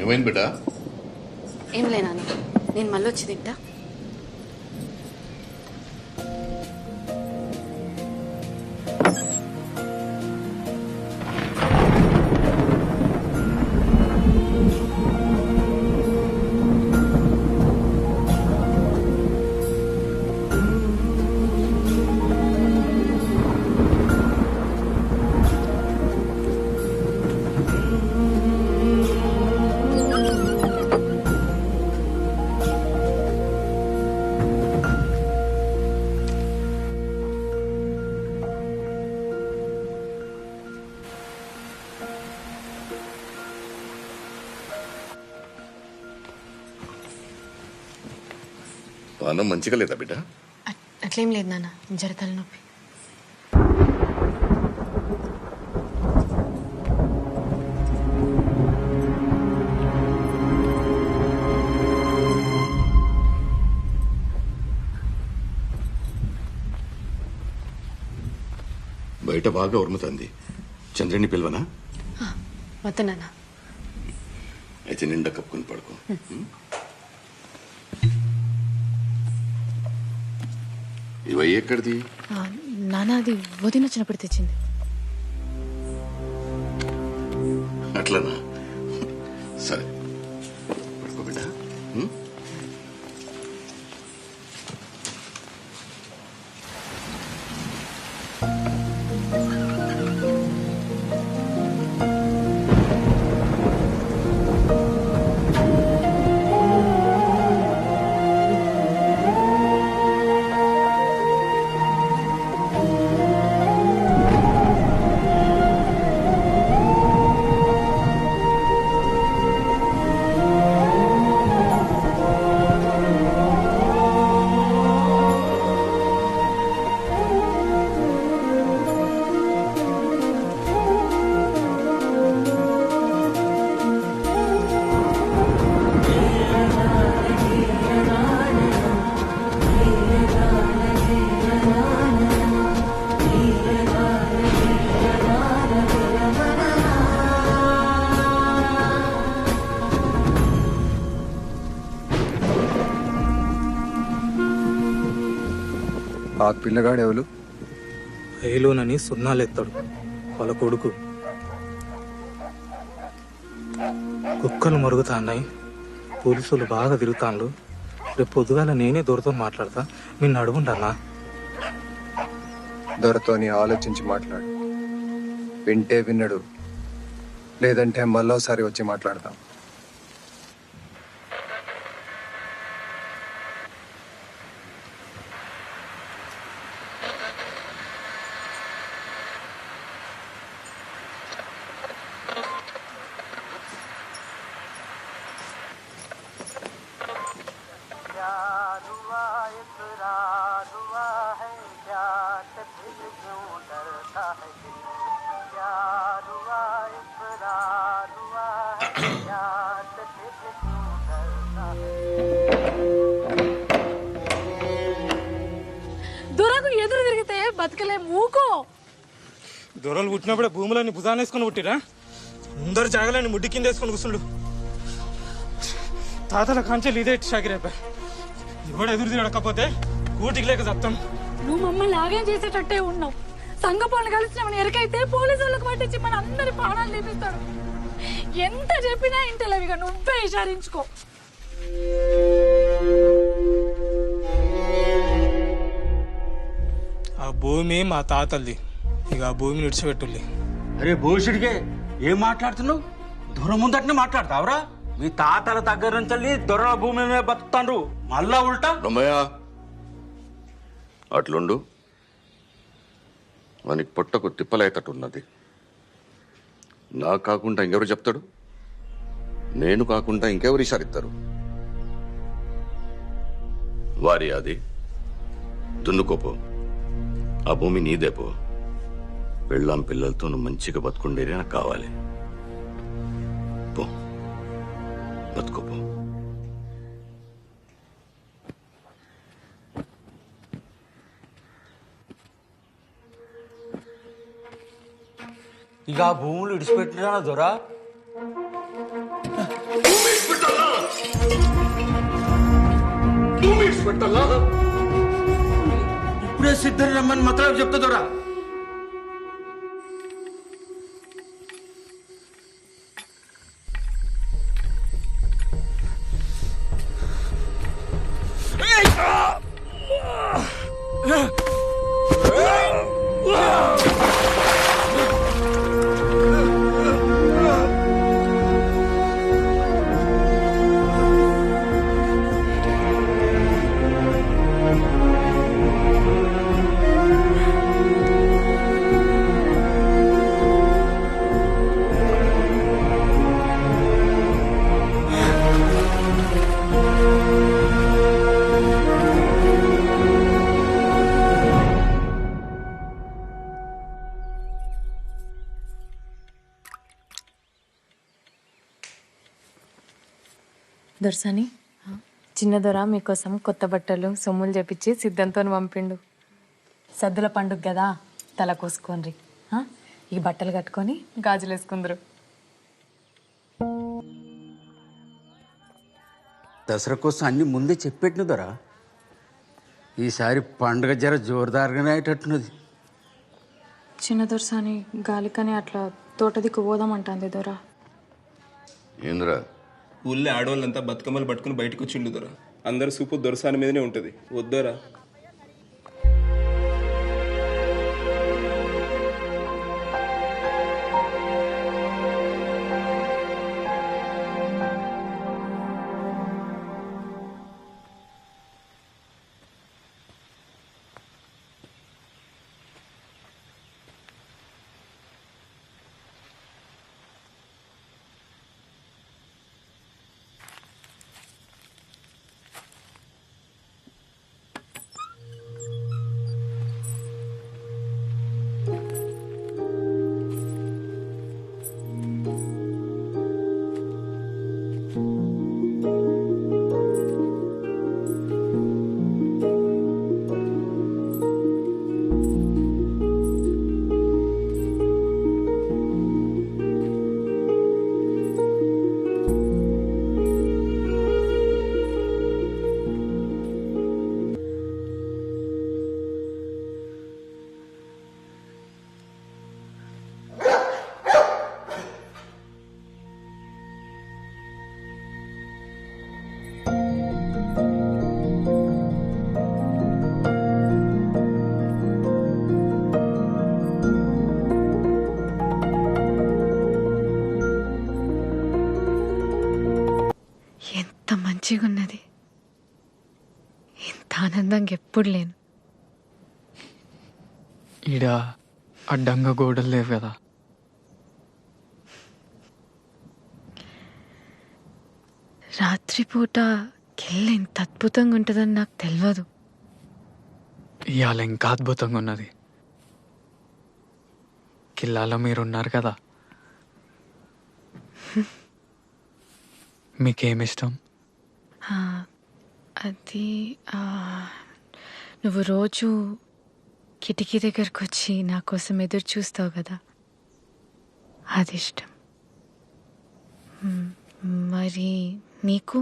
Speaker 17: ఏమైంది బిడ్డ?
Speaker 10: ఏం లేనా, నేను మళ్ళీ వచ్చి తింటా.
Speaker 17: పానం మంచిగా లేదా బిడ్డ?
Speaker 10: అట్లేం లేదు నాన్న, జర తలనొప్పి.
Speaker 17: బయట బాగా ఉరుముతుంది. చంద్రుని పిలవనా?
Speaker 10: వద్దు నాన్న.
Speaker 17: అయితే నిండా కప్పుకొని పడుకో. ఇవై ఎక్కడిది?
Speaker 10: నాన్న అది వదిన వచ్చినప్పుడు తెచ్చింది.
Speaker 17: అట్లనా? సరే పడుకో బిడ్డ.
Speaker 1: ఆ పిల్లగాడు ఎవరు?
Speaker 5: ఏలోనని సున్నాలెత్తాడు వాళ్ళ కొడుకు. కుక్కలు మరుగుతాన్నాయి, పోలీసులు బాగా తిరుగుతాండ్రు. రేపు పొద్దుగాల నేనే దొరతో మాట్లాడతా, మీరు నడుగుంటానా?
Speaker 1: దొరతోని ఆలోచించి మాట్లాడు. వింటే విన్నడు, లేదంటే మళ్ళోసారి వచ్చి మాట్లాడతాం.
Speaker 20: దొరకు ఎదురు తిరిగితే బతకలే మూకో.
Speaker 5: దొరలు పుట్టినప్పుడే భూములన్నీ భుజాన్ని వేసుకొని పుట్టిరా? అందరు జాగలని ముడ్డి కింద వేసుకొని కూర్చుండు. తాతల కాంచెలు ఇదే షాకిరైపోయి ఎవడు ఎదురు తిరగకపోతే కూటికి లేక చెప్తాం.
Speaker 20: నువ్వు మమ్మల్ని ఆగం చేసేటట్టే ఉన్నావు. సంఘ పనులు కలిసినామని ఎరకైతే పోలీసు వాళ్ళకి పట్టించి మన అందరి ప్రాణాలు తీపిస్తాడు. ఎంత చెప్పినా ఇంటలేవిగా నువ్వే విచారించుకో.
Speaker 5: ఆ భూమి మా తాతల్ది, ఇక ఆ భూమిని విడిచిపెట్టుల్లి.
Speaker 12: అరే భూషుడికే ఏం మాట్లాడుతున్నావు? దొర ముందటనే మాట్లాడతావురా? మీ తాతల దగ్గర నుంచి దొర భూమి మీద బతుకుతాండ్రు, మళ్ళా ఉల్టా.
Speaker 17: రమ్మయ్య అట్లుండు, వానికి పొట్టకు తిప్పలేటట్టున్నది. నా కాకుండా ఇంకెవరు చెప్తాడు? నేను కాకుండా ఇంకెవరు ఇషారిస్తారు? వారి అది దున్నుకోపో, ఆ భూమి నీదేపో. పెళ్ళాం పిల్లలతో నువ్వు మంచిగా బతుకుండేది నాకు కావాలి. పో బతుకోపో.
Speaker 12: ఇక ఆ భూములు విడిచిపెట్టినా దొరా? ఇప్పుడే సిద్ధం రమ్మని మాత్రం చెప్తా దొరా.
Speaker 18: దొరసాని, చిన్న దొర మీకోసం కొత్త బట్టలు సొమ్ములు చెప్పించి సిద్ధంతో పంపిండు. సద్దుల పండుగ కదా, తల కోసుకోండి. ఈ బట్టలు కట్టుకొని గాజులు వేసుకుందరు.
Speaker 12: దసరా కోసం అన్ని ముందే చెప్పెట్టిన దొరా. ఈసారి పండుగ జర జోరుదారుగానే అయ్యేటట్టున్నది.
Speaker 18: చిన్న దొరసాని గాలికని అట్లా తోట దిక్కు పోదామంటాంది దొరా.
Speaker 17: ఏంద్రా
Speaker 21: ఊళ్ళో ఆడవాళ్ళంతా బతుకమ్మలు పట్టుకుని బయటకు వచ్చిండు దొరా. అందరు సూపు దొరసాని మీదనే ఉంటుంది. వద్దోరా.
Speaker 10: మంచిగా ఉన్నది. ఇంత ఆనందంగా ఎప్పుడు లేను.
Speaker 5: ఈడ అడ్డంగా గోడలు లేవు కదా.
Speaker 10: రాత్రిపూట కెళ్ళి ఇంత అద్భుతంగా ఉంటుందని నాకు తెలియదు.
Speaker 5: ఇవాళ ఇంకా అద్భుతంగా ఉన్నది. కిల్లాలో మీరున్నారు కదా. మీకేమిష్టం?
Speaker 10: అది నువ్వు రోజు కిటికీ దగ్గరకు వచ్చి నా కోసం ఎదురు చూస్తావు కదా, అది ఇష్టం. మరి నీకు?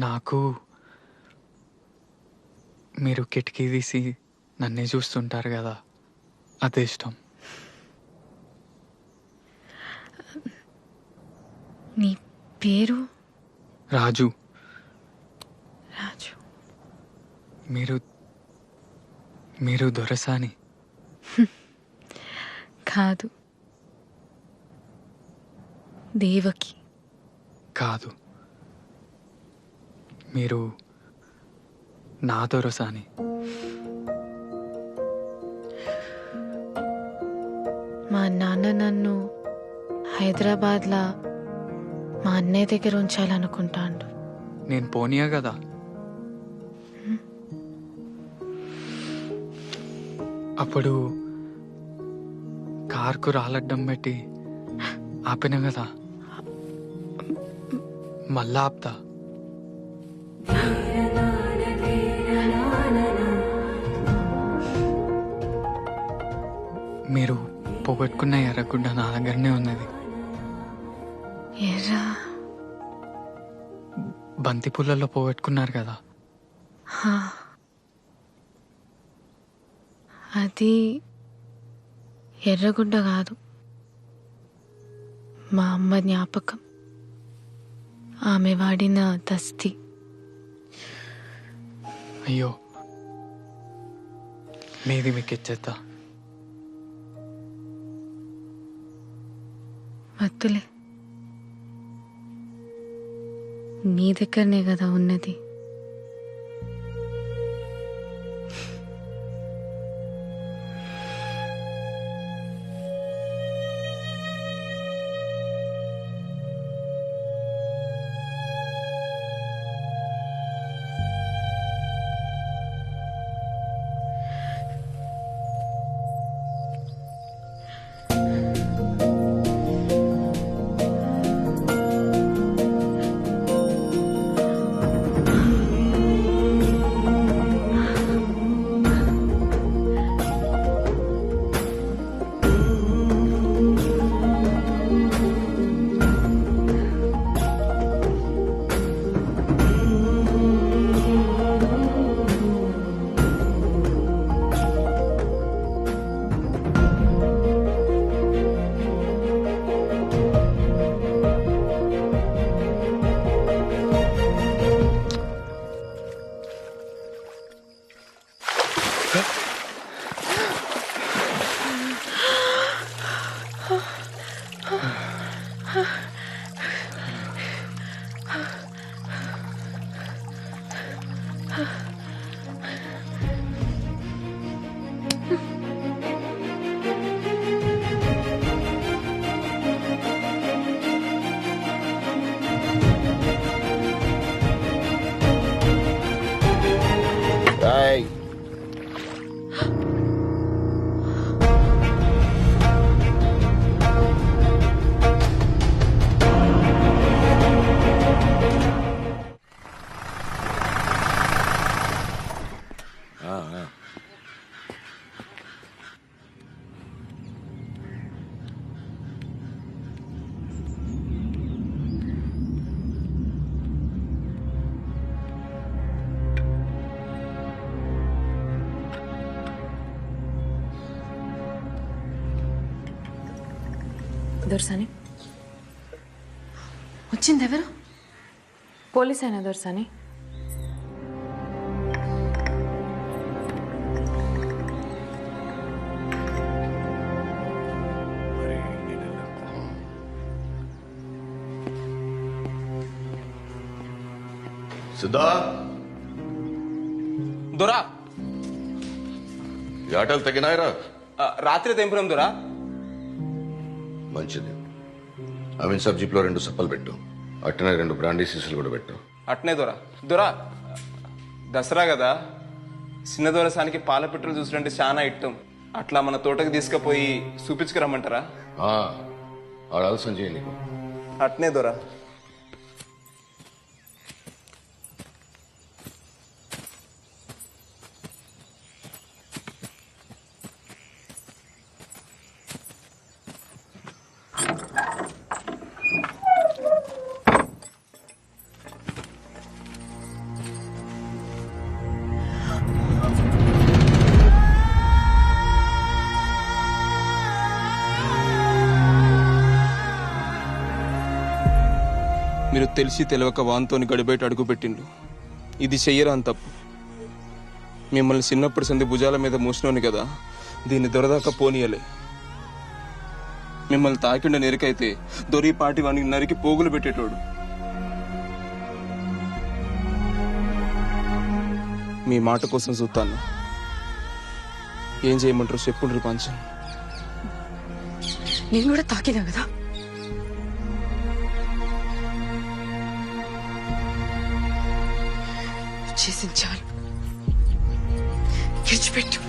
Speaker 5: నాకు మీరు కిటికీ తీసి నన్నే చూస్తుంటారు కదా, అదే ఇష్టం.
Speaker 10: నీ పేరు?
Speaker 5: రాజు.
Speaker 10: రాజు.
Speaker 5: మీరు దొరసాని?
Speaker 10: కాదు, దేవకి.
Speaker 5: కాదు, మీరు నా దొరసాని.
Speaker 10: మా నాన్న నన్ను హైదరాబాద్లో మా అన్నయ్య దగ్గర ఉంచాలనుకుంటాడు.
Speaker 5: నేను పోనీయా కదా. అప్పుడు కార్కు రాలడ్డం పెట్టి ఆపిన కదా, మళ్ళా ఆపుతా. మీరు పోగొట్టుకున్న ఎర్రగుడ్డ నా దగ్గరనే ఉన్నది.
Speaker 10: ఎర్రా?
Speaker 5: బంతి పూలలో పోగొట్టుకున్నారు కదా.
Speaker 10: అది ఎర్రగుడ్డ కాదు, మా అమ్మ జ్ఞాపకం. ఆమె వాడిన దస్తి.
Speaker 5: అయ్యో, మీది మీకు ఇచ్చేద్దా?
Speaker 10: వద్దులే, నీ దగ్గరనే కదా ఉన్నది.
Speaker 18: దొరసాని వచ్చింది ఎవరు? పోలీస్ అయినా దొరసాని?
Speaker 17: సిద్ధా
Speaker 21: దొరా
Speaker 17: ఆటలు తగినాయరా?
Speaker 21: రాత్రి తెంపురం దొరా.
Speaker 17: మంచిది. అమీన్ సాబ్ జీప్లో 2 సప్పలు పెట్టు, అట్టనే 2 బ్రాండీ సీసాలు కూడా పెట్టు.
Speaker 21: అట్నే దొరా. దొరా దసరా కదా, చిన్న దొరసానికి పాల పెట్రోల్ చూసినంటే చాలా ఇట్టం. అట్లా మన తోటకి తీసుకుపోయి చూపించుకురమ్మంటారా?
Speaker 17: ఆలోచన చేయి నీకు.
Speaker 21: అట్నే దొరా. మీరు తెలిసి తెలియక వాన్తోని గడిబయట అడుగుపెట్టిండు. ఇది చెయ్యరాని తప్పు. మిమ్మల్ని చిన్నప్పటి సంది భుజాల మీద మూసినోని కదా, దీన్ని దొరదాకా పోనీయలే. మిమ్మల్ని తాకిండ నెరికైతే దొరిపాటి వానికి నరికి పోగులు పెట్టేటోడు. మీ మాట కోసం చూస్తాను. ఏం చేయమంటారు చెప్పుండ్రి పంచం.
Speaker 20: నేను కూడా తాకినా కదా, చేసింది చాలు, విడిచిపెట్టు.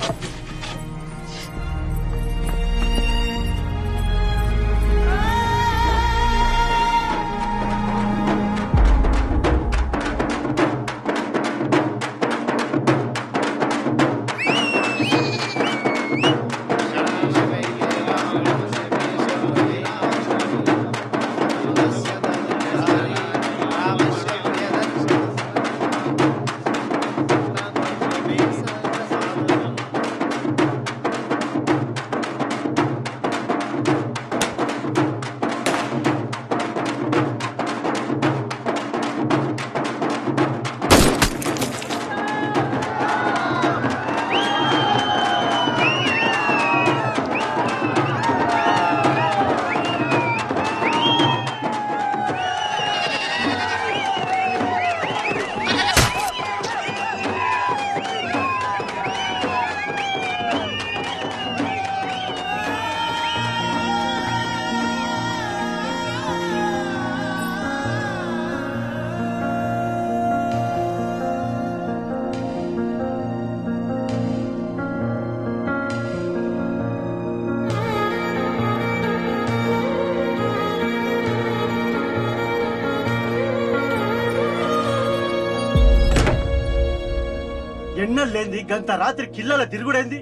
Speaker 6: ఎన్నెళ్ళేంది గంత రాత్రి కిల్లల తిరుగుడేంది,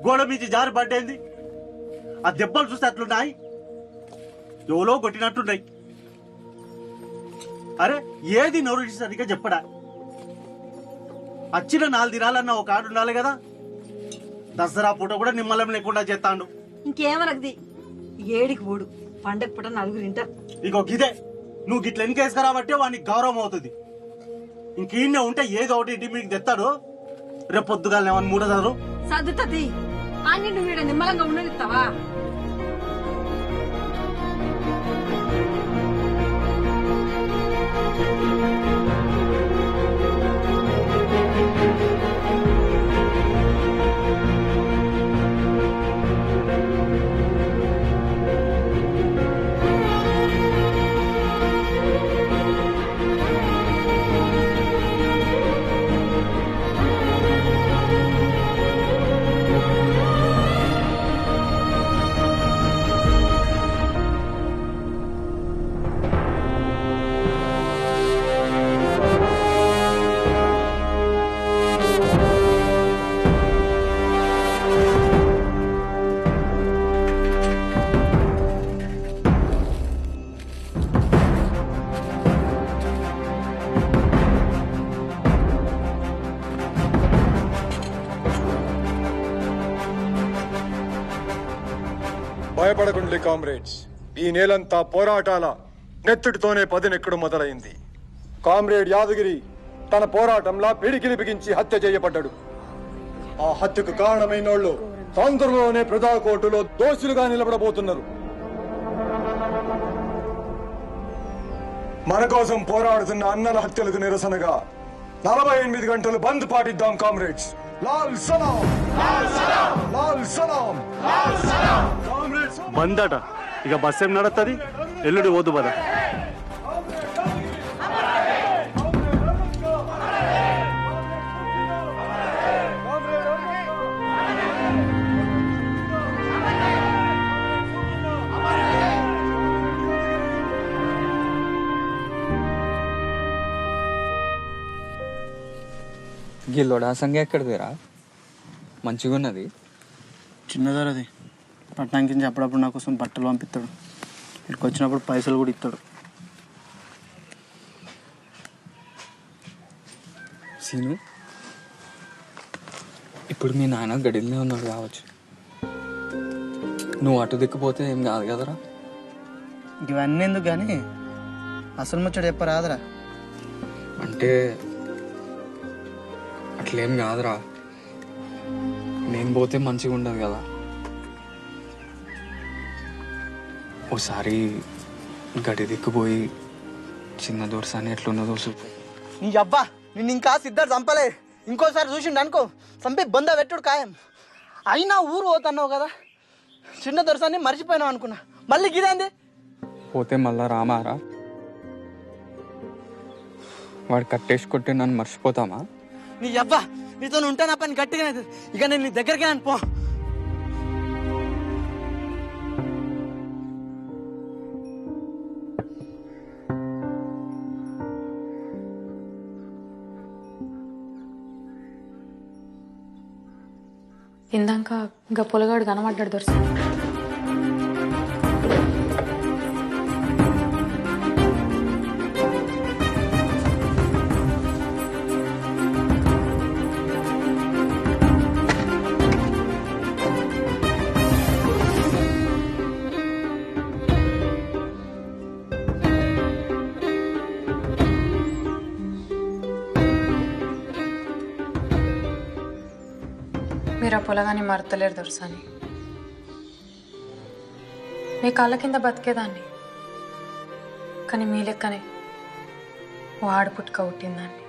Speaker 6: గోడ మీద జారి పడ్డేంది, ఆ దెబ్బలు చూస్తే అట్లున్నాయి, ఎవలో కొట్టినట్టున్నాయి. అరే ఏది నోరు సరిగ్గా చెప్పడా? వచ్చిన 4 దినాలన్నా ఒక ఆడు ఉండాలి కదా. దసరా పూట కూడా నిమ్మలం లేకుండా చేస్తాడు.
Speaker 9: ఇంకేమనకది, ఏడికి పోడు, పండగ పూట 4 ఇంటారు.
Speaker 6: ఇగో గిదే నువ్వు గిట్ల ఎన్నికేసుకురాబట్టే వానికి గౌరవం అవుతుంది. ఇంకీన్నే ఉంటే ఏదో ఒకటి ఇంటి మీకు తెస్తాడు. రేపు పొద్దుగాల ఏమన్నా మూడదారు
Speaker 9: సర్దుతుంది. అని నువ్వు ఇక్కడ నిమ్మలంగా ఉండనిస్తావా?
Speaker 15: భయపడకండి కామ్రేడ్స్,
Speaker 1: ఈ నేలంతా పోరాటాల నెత్తుటితోనే పదునెక్కడు మొదలైంది. కామ్రేడ్ యాదగిరి తన పోరాటంలా పిడికిలి బిగించి హత్య చేయబడ్డాడు. ఆ హత్యకు కారణమైనోళ్ళు తొందరలోనే ప్రజాకోర్టులో దోషులుగా నిలబడబోతున్నారు. మన కోసం పోరాడుతున్న అన్నల హత్యలకు నిరసనగా 48 గంటలు బంద్ పాటిద్దాం కామ్రేడ్స్. లాల్ సలాం, లాల్ సలాం.
Speaker 6: బందట ఇక బస్ ఏం నడుస్తుంది, ఎల్లుడి పోదు బదా.
Speaker 5: గిల్లోడా సంగ ఎక్కడిదిరా? మంచిగా ఉన్నది.
Speaker 8: చిన్నదరది పట్టణానికి నుంచి అప్పుడప్పుడు నా కోసం బట్టలు పంపిస్తాడు. ఇక్కడికి వచ్చినప్పుడు పైసలు కూడా ఇస్తాడు.
Speaker 5: సీను, ఇప్పుడు మీ నాన్న గడిలోనే ఉన్నాడు కావచ్చు. నువ్వు అటు దిక్కుపోతే ఏం కాదు కదరా?
Speaker 8: ఇవన్నీ ఎందుకు కానీ అసలు ముచ్చట చెప్పరాదరా.
Speaker 5: అంటే అట్లేం కాదురా, నేను పోతే మంచిగా ఉండదు కదా. ఓసారి గడి దిక్కుపోయి చిన్న దోర్సాని ఎట్లున్నదో చూపు.
Speaker 8: నీ అబ్బా నిన్ను ఇంకా సిద్ధార్థ చంపలే. ఇంకోసారి చూసిండు అనుకో చంపి బొంద పెట్టుడు ఖాయం. అయినా ఊరు పోతున్నావు కదా, చిన్న దొరసాన్ని మర్చిపోయినావు అనుకున్నా. మళ్ళీ గిదేంది?
Speaker 5: పోతే మళ్ళా రామారా? వాడు కట్టేసి కొట్టి నన్ను మర్చిపోతామా?
Speaker 8: నీ అబ్బా నీతో ఉంటా నా పని గట్టిగా. ఇక నేను నీ దగ్గరికి అనుకో.
Speaker 18: ఇందాక ఇంకా పొలగాడు కనబడ్డాడు దొరసాని. మీరు ఆ పొలగాని మరతలేరు దొరసాని. మీ కాళ్ళ కింద బతికేదాన్ని, కానీ మీ లెక్కనే వాడు పుట్టుక పుట్టిందాన్ని.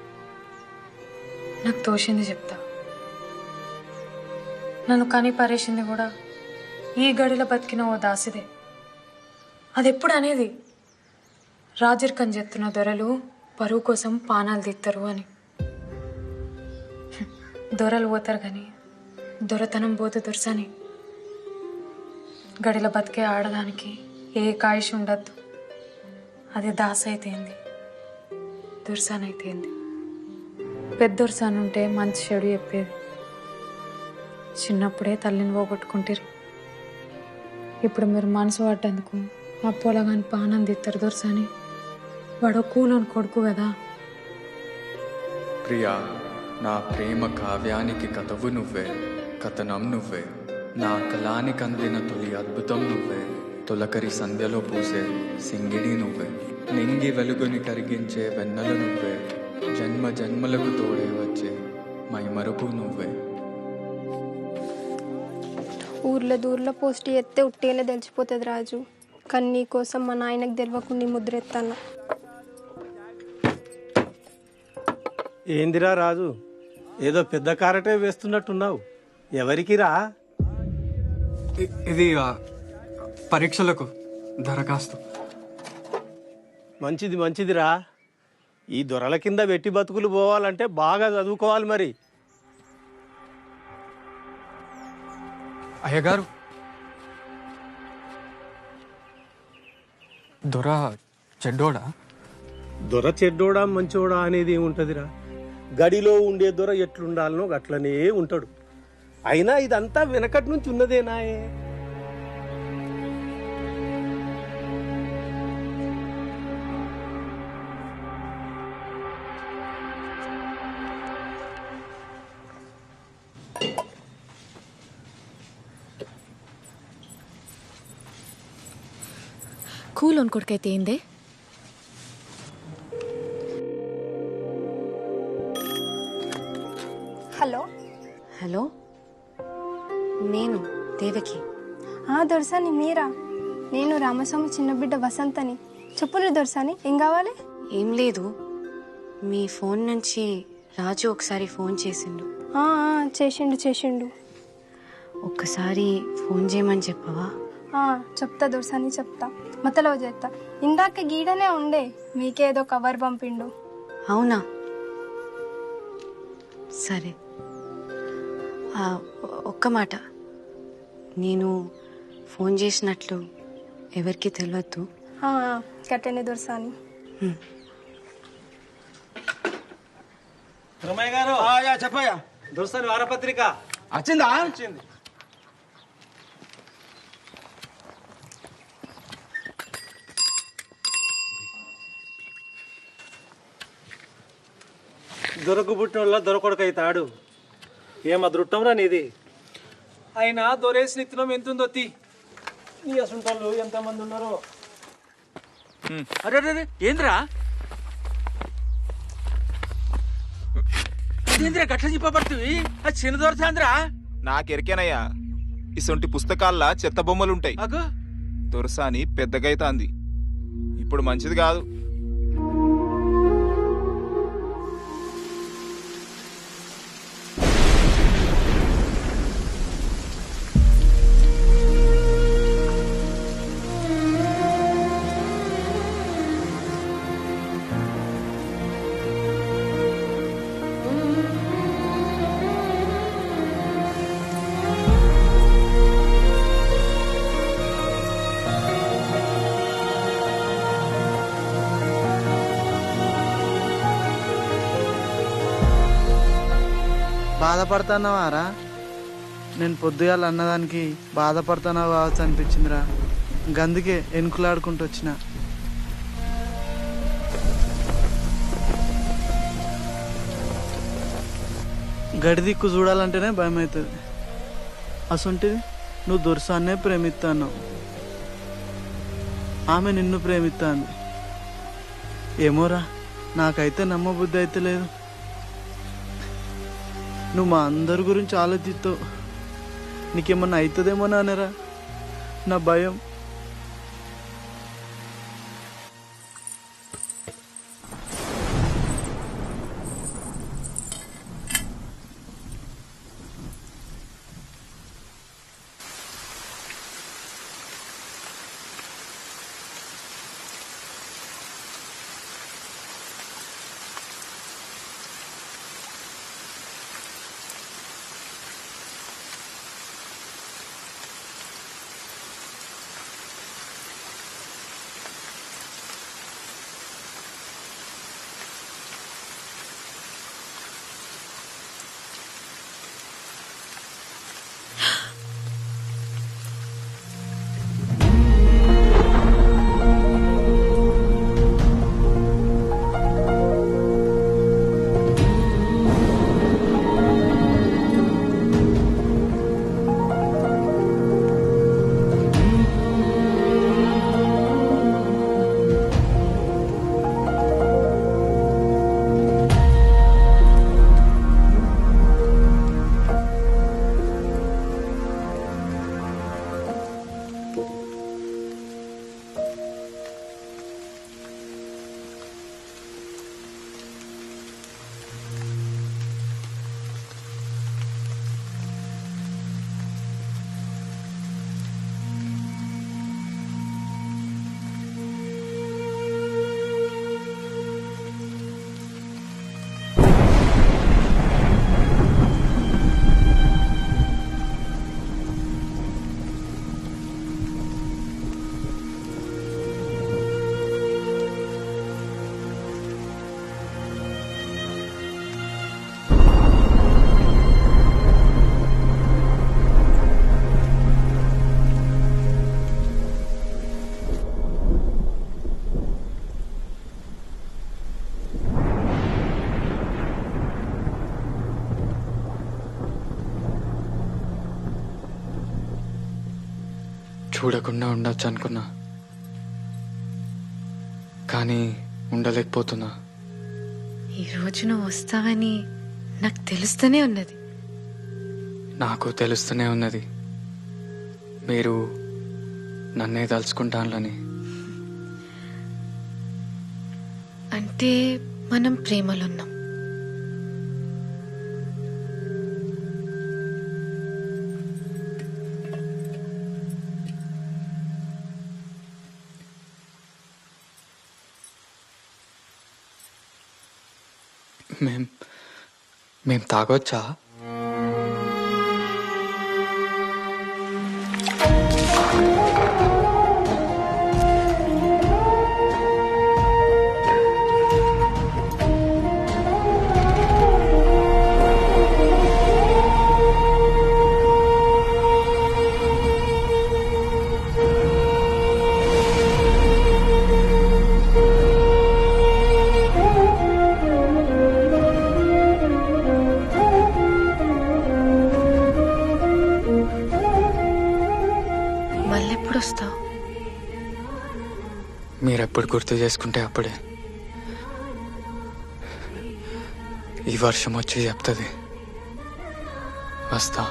Speaker 18: నాకు తోచింది చెప్తా. నన్ను కని పరేసింది కూడా ఈ గడిలో బతికిన ఓ దాసిదే. అది ఎప్పుడు అనేది రాజరికం చెప్తున్న దొరలు పరువు కోసం పానాలు తీస్తారు అని. దొరలు పోతారు కానీ దొరతనం పోతే దొరసాని. గడిలో బతికే ఆడదానికి ఏ కాయిష్ ఉండద్దు. అది దాస అయితేంది, దొరసాని అయితేంది. పెద్ద దొరసాని ఉంటే మంచి చెడు చెప్పేది. చిన్నప్పుడే తల్లిని పోగొట్టుకుంటారు. ఇప్పుడు మీరు మనసు పడ్డందుకు అప్పోలా కానీ పానం తిత్తారు దొరసాని. వాడు కూలోని కొడుకు కదా.
Speaker 5: ప్రియా, నా ప్రేమ కావ్యానికి కథవు నువ్వే, కథనం నువ్వే. నా కళానికి అందిన తొలి అద్భుతం నువ్వే. తొలకరి సంధ్యలో పూసే సింగిడి నువ్వే. నింగి వెలుగుని కరిగించే వెన్నెల నువ్వే. జన్మ జన్మలకు తోడే వచ్చే మైమరుపు నువ్వే.
Speaker 3: ఊర్లో దూర్లో పోస్ట్ ఎత్తే ఉట్టిగానే తెలిసిపోతుంది రాజు. కానీ నీకోసం మా నాయనకు తెలియకుండా ముద్ర ఎత్తాను.
Speaker 7: ఏందిరా రాజు, ఏదో పెద్ద కారటే వేస్తున్నట్టున్నావు. ఎవరికిరా?
Speaker 5: ఇది పరీక్షలకు దరఖాస్తు.
Speaker 7: మంచిది మంచిదిరా. ఈ దొరల కింద వెట్టి బతుకులు పోవాలంటే బాగా చదువుకోవాలి మరి.
Speaker 5: అయ్యగారు, దొర చెడ్డోడా?
Speaker 7: దొర చెడ్డోడా మంచోడా అనేది ఏముంటదిరా. గడిలో ఉండే దొర ఎట్లుండాలనో అట్లనే ఉంటాడు. అయినా ఇదంతా వెనకటి నుంచి ఉన్నదేనాయే.
Speaker 10: కూలోని కొడుకైతే ఏందే?
Speaker 3: హలో
Speaker 18: హలో, నేను దేవకి.
Speaker 3: దొరసాని మీరా? నేను రామస్వామి చిన్న బిడ్డ వసంతని. చెప్పులు దొరసాని, ఏం కావాలి?
Speaker 18: ఏం లేదు, మీ ఫోన్ నుంచి రాజు ఒకసారి ఫోన్ చేసిండు.
Speaker 3: చేసిండు.
Speaker 18: ఒక్కసారి ఫోన్ చేయమని చెప్పవా?
Speaker 3: చెప్తా దొరసాని, చెప్తా. మతలో చేస్తా. ఇందాక గీడనే ఉండే, మీకేదో కవర్ పంపిండు.
Speaker 18: అవునా, సరే. ఒక్క మాట, నేను ఫోన్ చేసినట్లు ఎవరికి తెలియద్దు.
Speaker 3: కట్టెనే దొరసాని.
Speaker 7: రమయ్య గారు చెప్పయ్యా. దొరసాని వారపత్రిక
Speaker 12: వచ్చిందా?
Speaker 7: వచ్చింది. దొరకు పుట్టిన దొరకొడక అవుతాడు. ఏం అదృష్టంరా నీది. అయినా దొరేసి నిత్యం ఎంతుందో తీ. నీ అసుంటోళ్ళు ఎంతమంది ఉన్నారో.
Speaker 12: అరే ఏంద్రా ఏంద్రా గట్ల చెప్పబడుతుంది? అది చిన్న దొరసాంద్రా.
Speaker 21: నాకెరికేనయ్యా, ఇసొంటి పుస్తకాల్లో చెత్త బొమ్మలుంటాయి. దొరసాని పెద్దగైతాంది, ఇప్పుడు మంచిది కాదు.
Speaker 8: బాధపడుతున్నావారా? నేను పొద్దుగాల అన్నదానికి బాధపడుతున్నావు కావచ్చు అనిపించిందిరా. గందుకే ఎనుకులాడుకుంటూ వచ్చిన. గడి దిక్కు చూడాలంటేనే భయం అవుతుంది. అసొంటిది నువ్వు దొరసాన్నే ప్రేమిస్తాను, ఆమె నిన్ను ప్రేమిస్తాను. ఏమోరా, నాకైతే నమ్మబుద్ధి అయితే లేదు. నువ్వు మా అందరి గురించి ఆలోచిస్తావు. నీకేమన్నా అవుతుందేమో నానేరా, నా భయం.
Speaker 5: చూడకుండా ఉండొచ్చు అనుకున్నా, కానీ ఉండలేకపోతున్నా.
Speaker 10: ఈరోజు నువ్వు వస్తావని నాకు తెలుస్తూనే ఉన్నది.
Speaker 5: నాకు తెలుస్తూనే ఉన్నది మీరు నన్నే తలుచుకుంటానని.
Speaker 10: అంటే మనం ప్రేమలున్నాం.
Speaker 5: మేం తాగొచ్చా?
Speaker 10: మళ్ళెప్పుడు వస్తావు?
Speaker 5: మీరెప్పుడు గుర్తు చేసుకుంటే అప్పుడే. ఈ వర్షం వచ్చి చెప్తుంది వస్తా.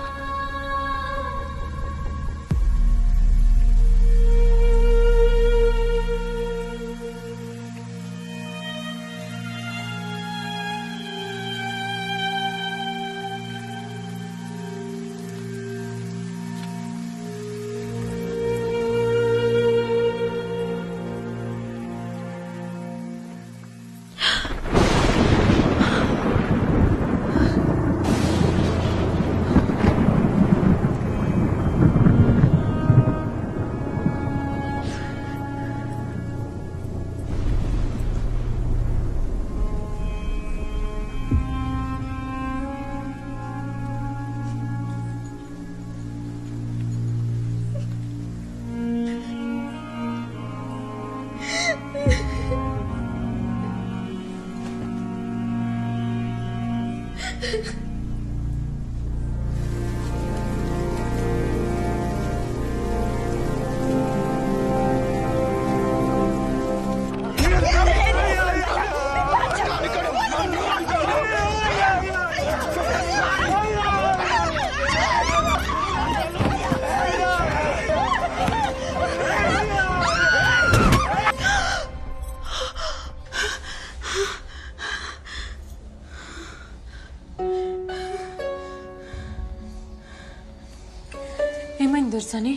Speaker 18: ఏమైంది దొర్సాని?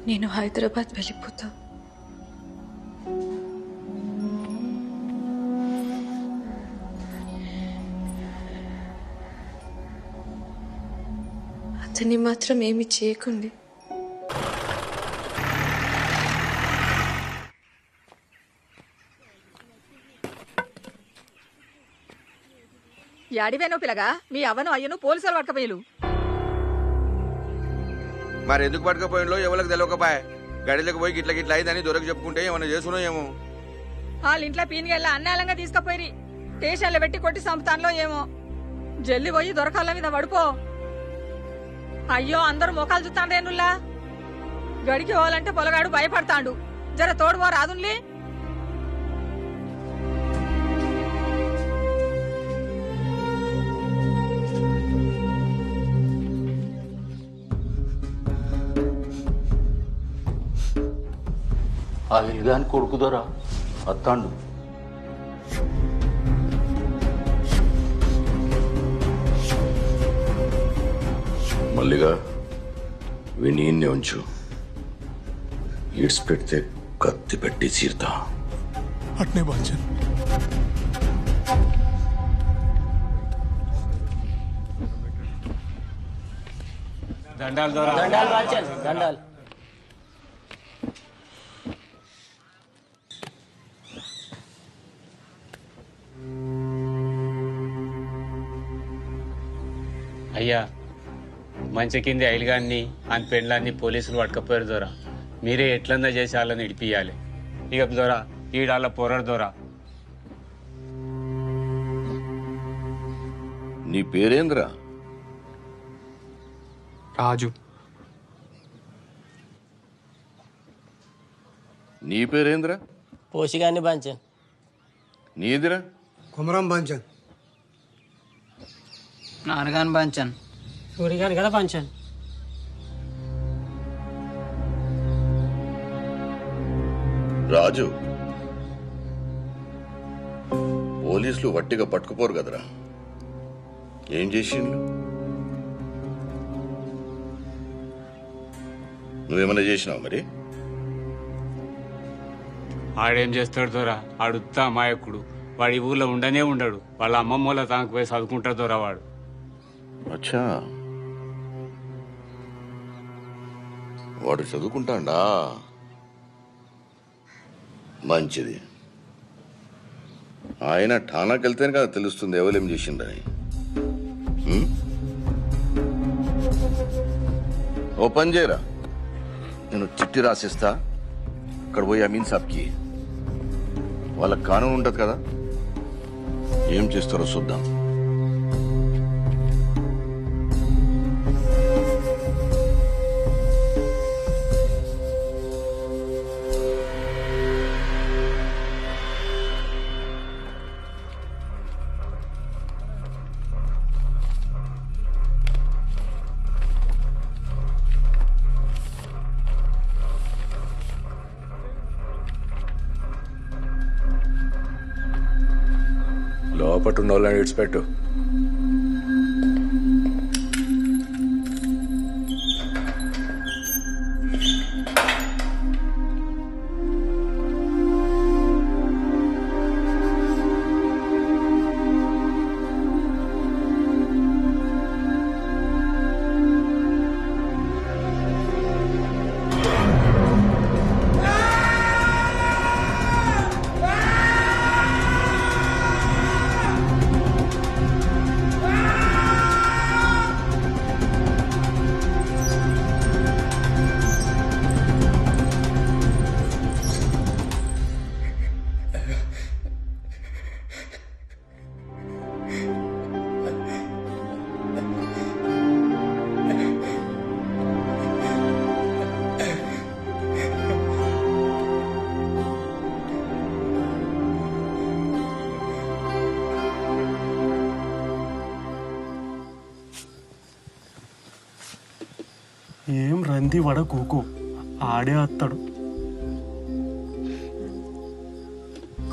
Speaker 10: నేను హైదరాబాద్ వెళ్ళిపోతా. అతన్ని మాత్రం ఏమి చేయకుండి.
Speaker 11: యాడివేనో పిల్లగా మీ అవ్వను అయ్యను పోలీసులు పట్టకపోయారు.
Speaker 22: మరి ఎందుకు పట్టుకపోయినలో ఎవరికి తెలియకపోయా. గడిలోకి పోయి గిట్ల గిట్ల అయిందని దొరకు చెప్పుకుంటే ఏమన్నా చేసుకున్నాం ఏమో.
Speaker 11: వాళ్ళ ఇంట్లో పీనిగెళ్ళ అన్యాలంగా తీసుకుపోయి స్టేషన్లో పెట్టి కొట్టి సంపుతాన్లో ఏమో. జల్లి పోయి దొరకాల మీద పడిపో. అయ్యో అందరూ మోకాలు చూస్తాండ్రేనుల్లా. గడికి పోవాలంటే పొలగాడు భయపడతాడు. జర తోడు పో రాదున్లీ.
Speaker 4: ఆ ఇల్గాని కొడుకుదోరా అత్తాండు.
Speaker 17: మల్లిగా వినీన్ని ఉంచు. ఈడ్స్ పెడితే కత్తి పెట్టి చీరుతా.
Speaker 15: అట్నే బాల్చన్.
Speaker 12: దండాలు
Speaker 7: దండాలు బాల్చన్ దండాలు.
Speaker 12: అయ్యా
Speaker 2: మంచి కింది ఐలుగాన్ని ఆయన పెండ్లాన్ని పోలీసులు పట్టుకపోయారు దొరా. మీరే ఎట్లన్నా చేసి వాళ్ళని ఇడిపియాలి. ఇక దొరా ఈడాళ్ళ పోరాడు దొరా.
Speaker 17: నీ పేరేంద్రా?
Speaker 5: రాజు.
Speaker 17: నీ పేరేంద్రా?
Speaker 13: పోషిగాన్ని బాంచన్.
Speaker 17: నీదిరా?
Speaker 13: కుమరం బాంచన్.
Speaker 23: నాన్నగాని బాంచన్.
Speaker 13: సూరిగాని కదా బాంచన్.
Speaker 17: రాజు, పోలీసులు వట్టిగా పట్టుకుపోరు కదరా, ఏం చేసిండు? నువ్వేమన్నా చేసినావు మరి?
Speaker 2: ఆడేం చేస్తాడు దొరా, ఆడుతా అమాయకుడు. వాడి ఊళ్ళో ఉండనే ఉండడు. వాళ్ళ అమ్మమ్మల తానికి పోయి చదువుకుంటాడు దొరా వాడు.
Speaker 17: అచ్చా, వాడు చదువుకుంటాడా? మంచిది. ఆయన ఠానాకి వెళ్తేనే కదా తెలుస్తుంది ఎవరేం చేసిందని. ఓ పని చేయరా, నేను చిట్టి రాసిస్తా, అక్కడ పోయి అమీన్ సాబ్కి. వాళ్ళకి కానూన్ ఉంటుంది కదా, ఏం చేస్తారో చూద్దాం. లోపట్టున్న వాళ్ళని విడిచిపెట్టు.
Speaker 6: ఏం రంది వడ కూకు, ఆడే వస్తాడు.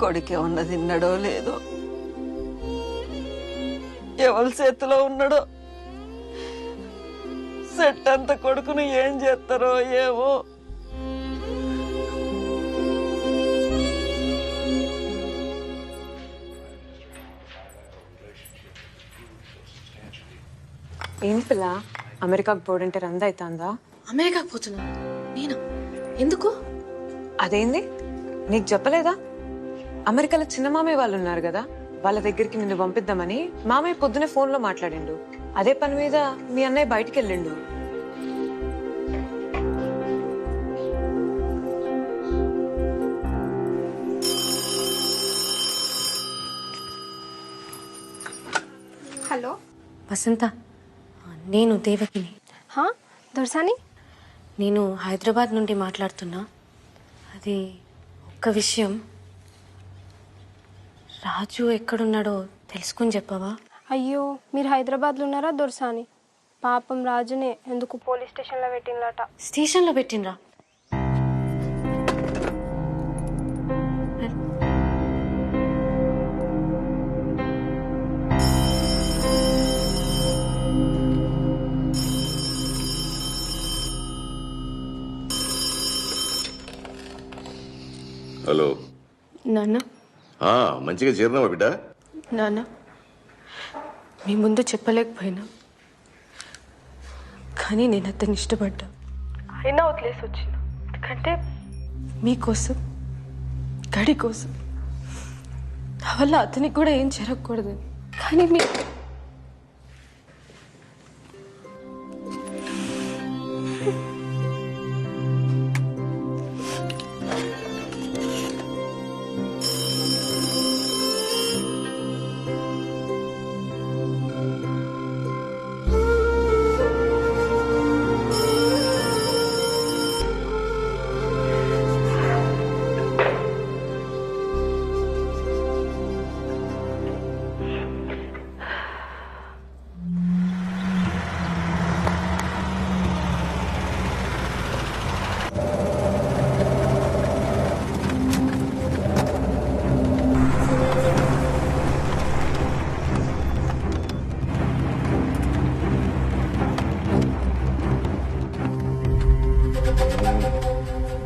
Speaker 9: కొడుకే ఉన్న తిన్నాడో లేదో, ఎవరి చేతిలో ఉన్నాడో, సెట్ అంత కొడుకును ఏం చేస్తారో ఏమో.
Speaker 18: ఏం పిల్ల, అమెరికాకు పోడంటే రంద అవుతుందా?
Speaker 10: అమెరికాకు పోతున్నా నేను? ఎందుకు?
Speaker 18: అదేంది, నీకు చెప్పలేదా? అమెరికాలో చిన్న మామయ్య వాళ్ళు ఉన్నారు కదా, వాళ్ళ దగ్గరికి నిన్ను పంపిద్దామని మామయ్య పొద్దునే ఫోన్లో మాట్లాడిండు. అదే పని మీద మీ అన్నయ్య బయటికి వెళ్ళిండు.
Speaker 3: హలో
Speaker 10: వసంత, నేను దేవకిని.
Speaker 3: దొరసాని,
Speaker 10: నేను హైదరాబాద్ నుండి మాట్లాడుతున్నా. అది ఒక్క విషయం, రాజు ఎక్కడున్నాడో తెలుసుకుని చెప్పవా?
Speaker 3: అయ్యో, మీరు హైదరాబాద్లో ఉన్నారా దొరసాని? పాపం రాజునే ఎందుకు పోలీస్ స్టేషన్లో పెట్టినట.
Speaker 10: స్టేషన్లో పెట్టినరా?
Speaker 17: హలో
Speaker 10: నాన్న.
Speaker 17: మంచిగా చేరినావా బిడ్డ?
Speaker 10: నాన్న, మీ ముందు చెప్పలేకపోయినా, కానీ నేను అతన్ని ఇష్టపడ్డా. అయినా వదిలేసి వచ్చిన, ఎందుకంటే మీకోసం, గడి కోసం. నా వల్ల అతనికి కూడా ఏం జరగకూడదు. కానీ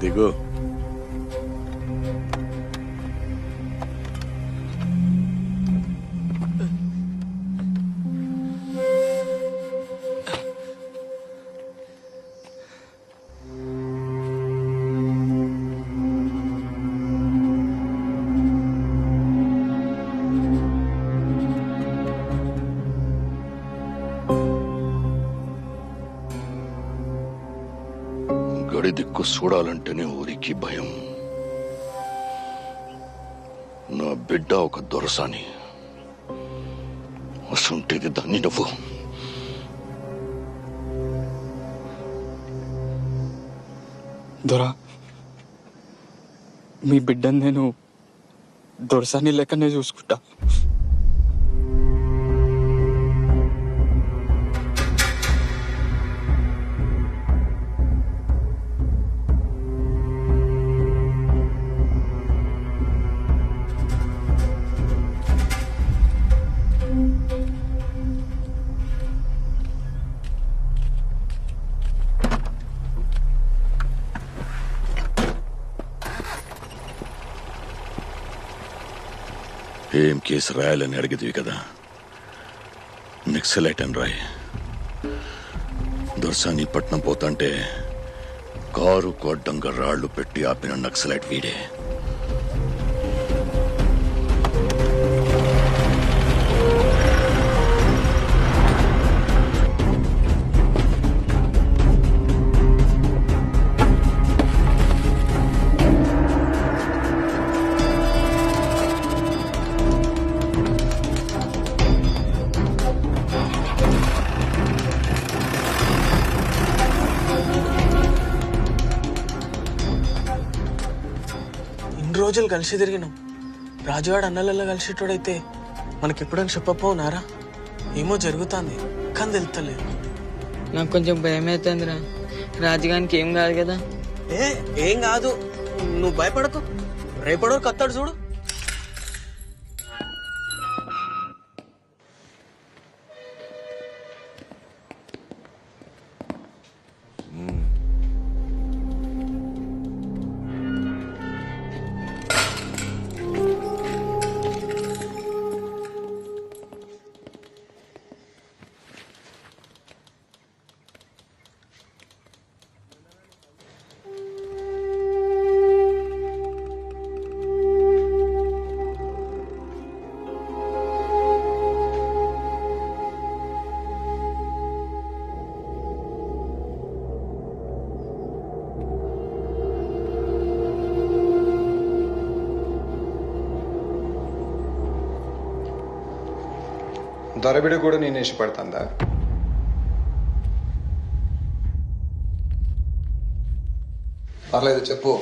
Speaker 17: దిగు. గడి దిక్కు చూడాలంటేనే ఊరికి భయం. నా బిడ్డ ఒక దొరసాని, అసంటేది దాన్ని నువ్వు.
Speaker 5: దొరా, మీ బిడ్డను నేను దొరసాని లెక్కనే చూసుకుంటా.
Speaker 17: ఏం కేసు రాయాలని అడిగిదివి కదా, నక్సలైట్ అని రాయి. దొరసాని పట్నం పోతాంటే కారు కొడ్డంగా రాళ్లు పెట్టి ఆపిన నక్సలైట్ వీడే.
Speaker 7: రోజులు కలిసి తిరిగినాం. రాజువాడు అన్నలలో కలిసేటోడైతే మనకెప్పుడని చెప్పపోనారా? ఏమో జరుగుతుంది కానీ తెలుస్తలేదు.
Speaker 14: నాకు కొంచెం భయం అవుతుందిరా. రాజుగానికి ఏం కాదు కదా?
Speaker 7: ఏం కాదు, నువ్వు భయపడకు. రేపడో కత్తాడు చూడు.
Speaker 1: దొరబిడ కూడా నేను ఇష్టపడుతుందా? పర్లేదు చెప్పు.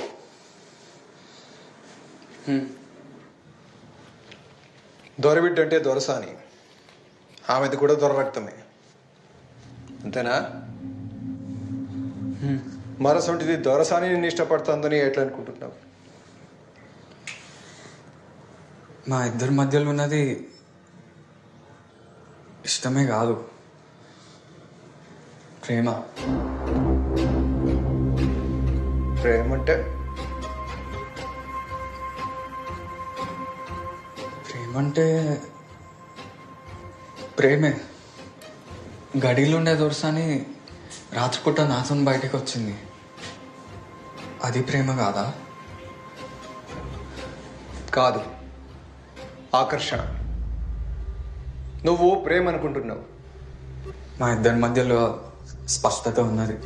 Speaker 1: దొరబిడ్డ అంటే దొరసాని, ఆమెది కూడా దొర రక్తమే, అంతేనా? మరసొంటిది దొరసాని నిన్ను ఇష్టపడుతుందని ఎట్లా అనుకుంటున్నావు?
Speaker 5: మా ఇద్దరి మధ్యలో ఉన్నది ఇష్టమే కాదు, ప్రేమ.
Speaker 1: ప్రేమ అంటే?
Speaker 5: ప్రేమ అంటే ప్రేమే. గడిలో ఉండే దొరసాని రాత్రిపూట నాతో బయటకు వచ్చింది, అది ప్రేమ కాదా?
Speaker 1: కాదు, ఆకర్షణ. నువ్వు ప్రేమ అనుకుంటున్నావు.
Speaker 5: మా ఇద్దరి మధ్యలో స్పష్టత ఉన్నది,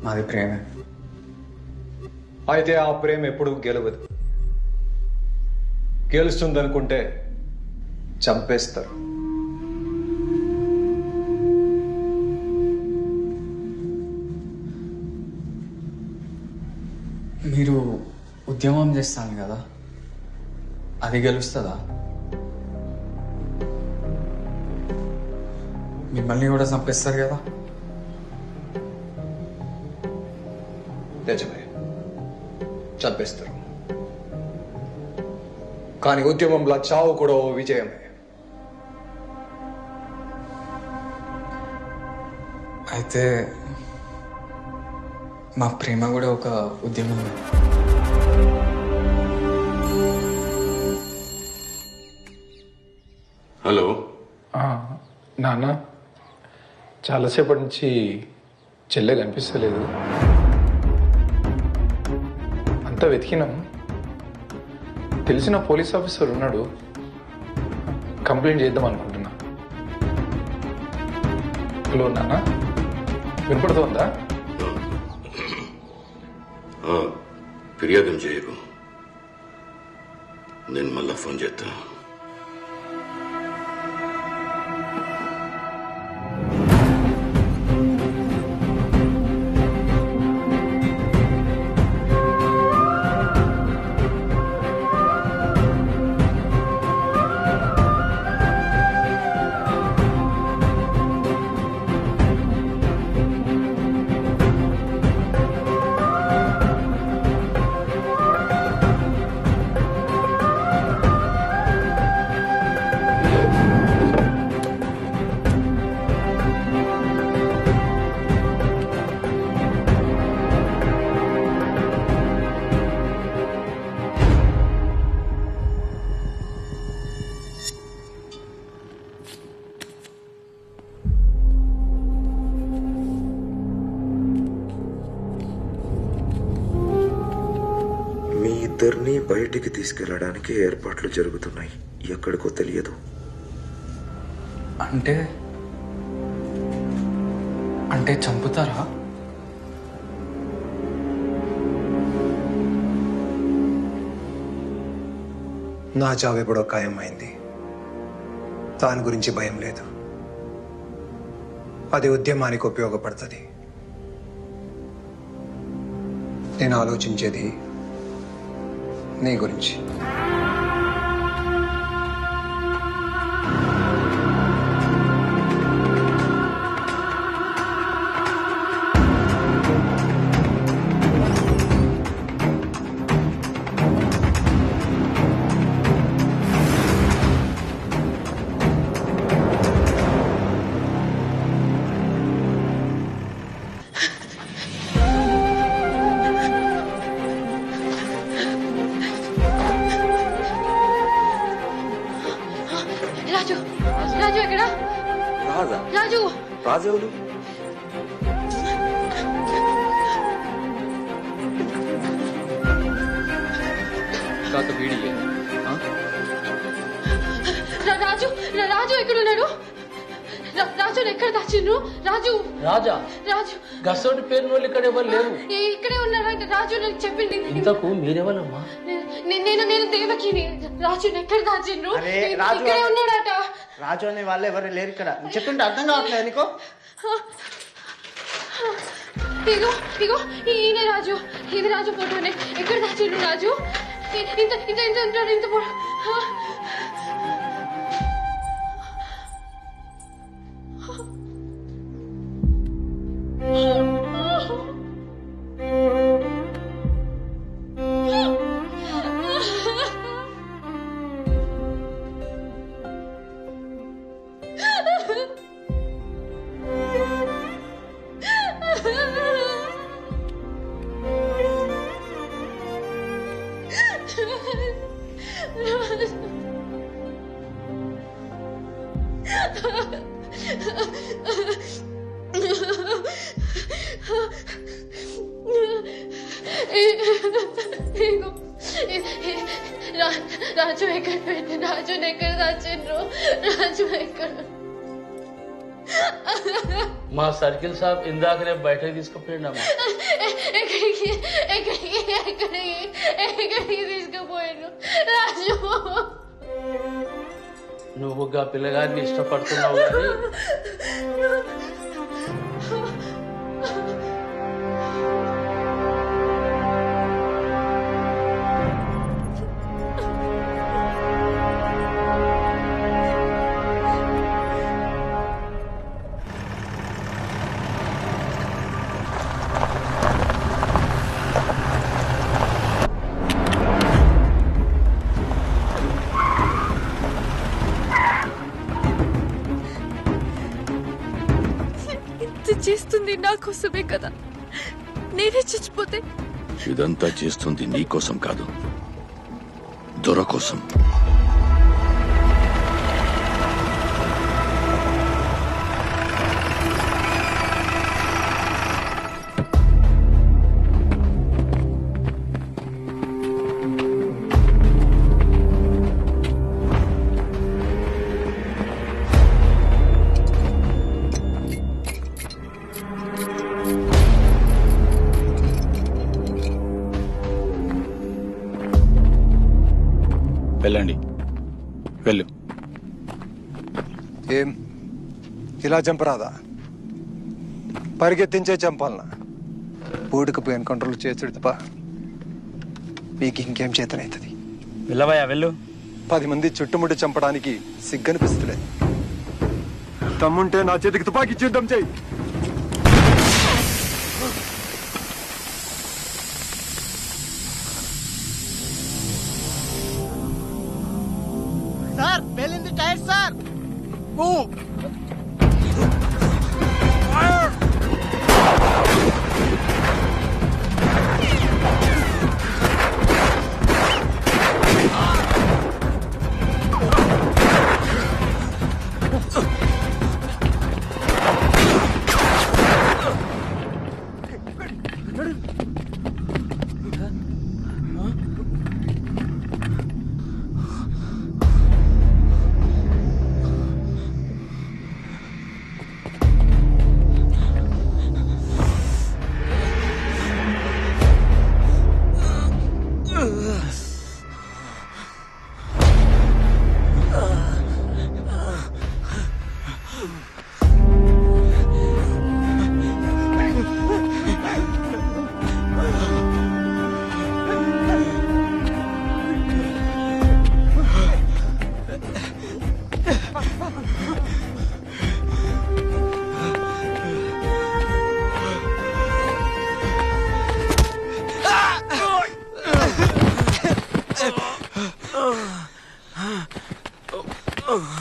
Speaker 5: మాది ప్రేమే.
Speaker 1: అయితే ఆ ప్రేమ ఎప్పుడు గెలవదు. గెలుస్తుందనుకుంటే చంపేస్తారు.
Speaker 5: మీరు ఉద్యమం చేస్తాను కదా, అది గెలుస్తుందా? మిమ్మల్ని కూడా చంపేస్తారు కదా?
Speaker 1: నిజమే, చంపేస్తారు. కానీ ఉద్యమంలో చావు కూడా ఓ విజయమే.
Speaker 5: అయితే మా ప్రేమ కూడా ఒక ఉద్యమం.
Speaker 17: హలో
Speaker 16: నాన్న, చాలాసేపటి నుంచి చెల్లె కనిపిస్తలేదు. అంతా వెతికినాం. తెలిసిన పోలీస్ ఆఫీసర్ ఉన్నాడు, కంప్లైంట్ చేద్దాం అనుకుంటున్నా. హలో నాన్న, వినపడుతోందా?
Speaker 17: ఫిర్యాదు చేయకు, నేను మళ్ళా ఫోన్ చేస్తా.
Speaker 19: ఇద్దరిని బయటికి తీసుకెళ్లడానికి ఏర్పాట్లు జరుగుతున్నాయి. ఎక్కడికో తెలియదు.
Speaker 5: అంటే చంపుతారా?
Speaker 23: నా చావు ఎప్పుడో ఖాయమైంది. దాని గురించి భయం లేదు. అది ఉద్యమానికి ఉపయోగపడుతుంది. నేను ఆలోచించేది నీ గురించి.
Speaker 20: రాజు, రాజు ఎక్కడ? రాజు,
Speaker 19: రాజు ఎవరు?
Speaker 20: రాజు, రాజు ఎక్కడ ఉన్నాడు? రాజు ఎక్కడ దాచిండ్రు? రాజు,
Speaker 7: రాజా,
Speaker 20: రాజు
Speaker 7: గసోటి పేరు వాళ్ళు ఇక్కడ ఎవరు లేరు.
Speaker 20: ఇక్కడే ఉన్నారా? రాజు నాకు చెప్పింది.
Speaker 7: ఇంతకు మీరెవరమ్మా?
Speaker 20: నేను దేవకిని. రాజు ఎక్కడ దాచిండ్రు?
Speaker 8: అరే రాజు
Speaker 20: ఇక్కడే ఉన్నాడట.
Speaker 8: రాజు అనే వాళ్ళు ఎవరు లేరు ఇక్కడ. చెప్తుంటే అర్థం కావట్లేదు నీకు?
Speaker 20: ఇగో ఇగో ఈయన రాజు. ఇది రాజు ఫోటోనే. ఎక్కడ దాచిండ్రు రాజు? ఇంత ఇంత ఇంత ఉంటాడు. ఇంత రాజు ఎక్కడ పెట్టి? రాజు ఎక్కడ దాచిండ్రు? రాజు ఎక్కడ?
Speaker 7: మా సర్కిల్ సాబ్ ఇందాకనే బయటకు తీసుకుపోయిండమ్మా.
Speaker 20: ఎక్కడికి ఎక్కడికి ఎక్కడికి ఎక్కడికి తీసుకుపోయాడు రాజు?
Speaker 7: నువ్వు గా పిల్లగారిని ఇష్టపడుతున్నావు కానీ
Speaker 10: చేస్తుంది నా కోసమే కదా.
Speaker 20: నేనే చచ్చిపోతే?
Speaker 17: ఇదంతా చేస్తుంది నీ కోసం కాదు, దొర కోసం.
Speaker 2: వెళ్ళండి, వెళ్ళు.
Speaker 23: ఏం ఇలా చంపరాదా? పరిగెత్తించే చంపాలనా? బోర్డుకు ఎన్కౌంటర్లు చేసుడు తప్ప మీకు ఇంకేం చేతనవుతుంది?
Speaker 5: వెళ్ళవయ్యా వెళ్ళు.
Speaker 1: 10 మంది చుట్టుముట్టి చంపడానికి సిగ్గనిపిస్తులే. తమ్ముంటే నా చేతికి తుపాకీ యుద్ధం చేయి.
Speaker 8: సార్ పేలింది టైర్ సార్.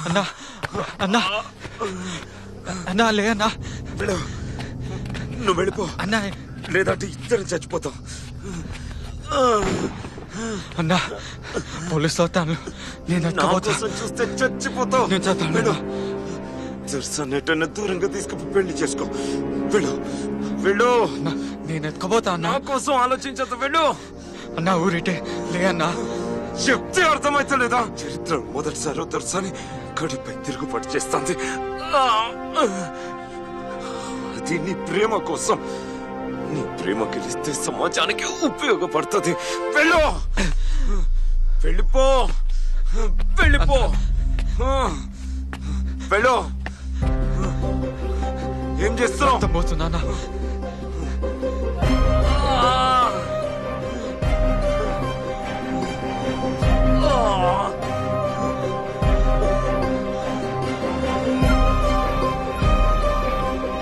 Speaker 5: అన్నా అన్నా అన్నా లే అన్నా.
Speaker 19: నువ్వు వెళ్ళిపో
Speaker 5: అన్నా,
Speaker 19: లేదంటే ఇద్దరు చచ్చిపోతాం.
Speaker 5: అన్నా పోలీసు వస్తాను, నేను ఎక్కబోతా.
Speaker 19: చూస్తే చచ్చిపోతావు.
Speaker 5: నేను చదువుతాను.
Speaker 19: దర్శన్ ఎటన్నా దూరంగా తీసుకుని పెళ్లి చేసుకో. వెళ్ళు వెళ్ళు.
Speaker 5: నేను ఎత్తుకోబోతా అన్నా.
Speaker 19: నా కోసం ఆలోచించదు. వెళ్ళు
Speaker 5: అన్నా. ఊరిటే లే అన్నా.
Speaker 19: చెప్తే అర్థమైతలేదా? చరిత్ర మొదటిసారి దర్శని గడిపై తిరుగుబాటు చేస్తుంది. అది నీ ప్రేమ కోసం. నీ ప్రేమ గెలిస్తే సమాజానికి ఉపయోగపడుతుంది. వెళ్ళు వెళ్ళిపో వెళ్ళిపో వెళ్ళు. ఏం చేస్తున్నావు?
Speaker 5: పోతున్నా.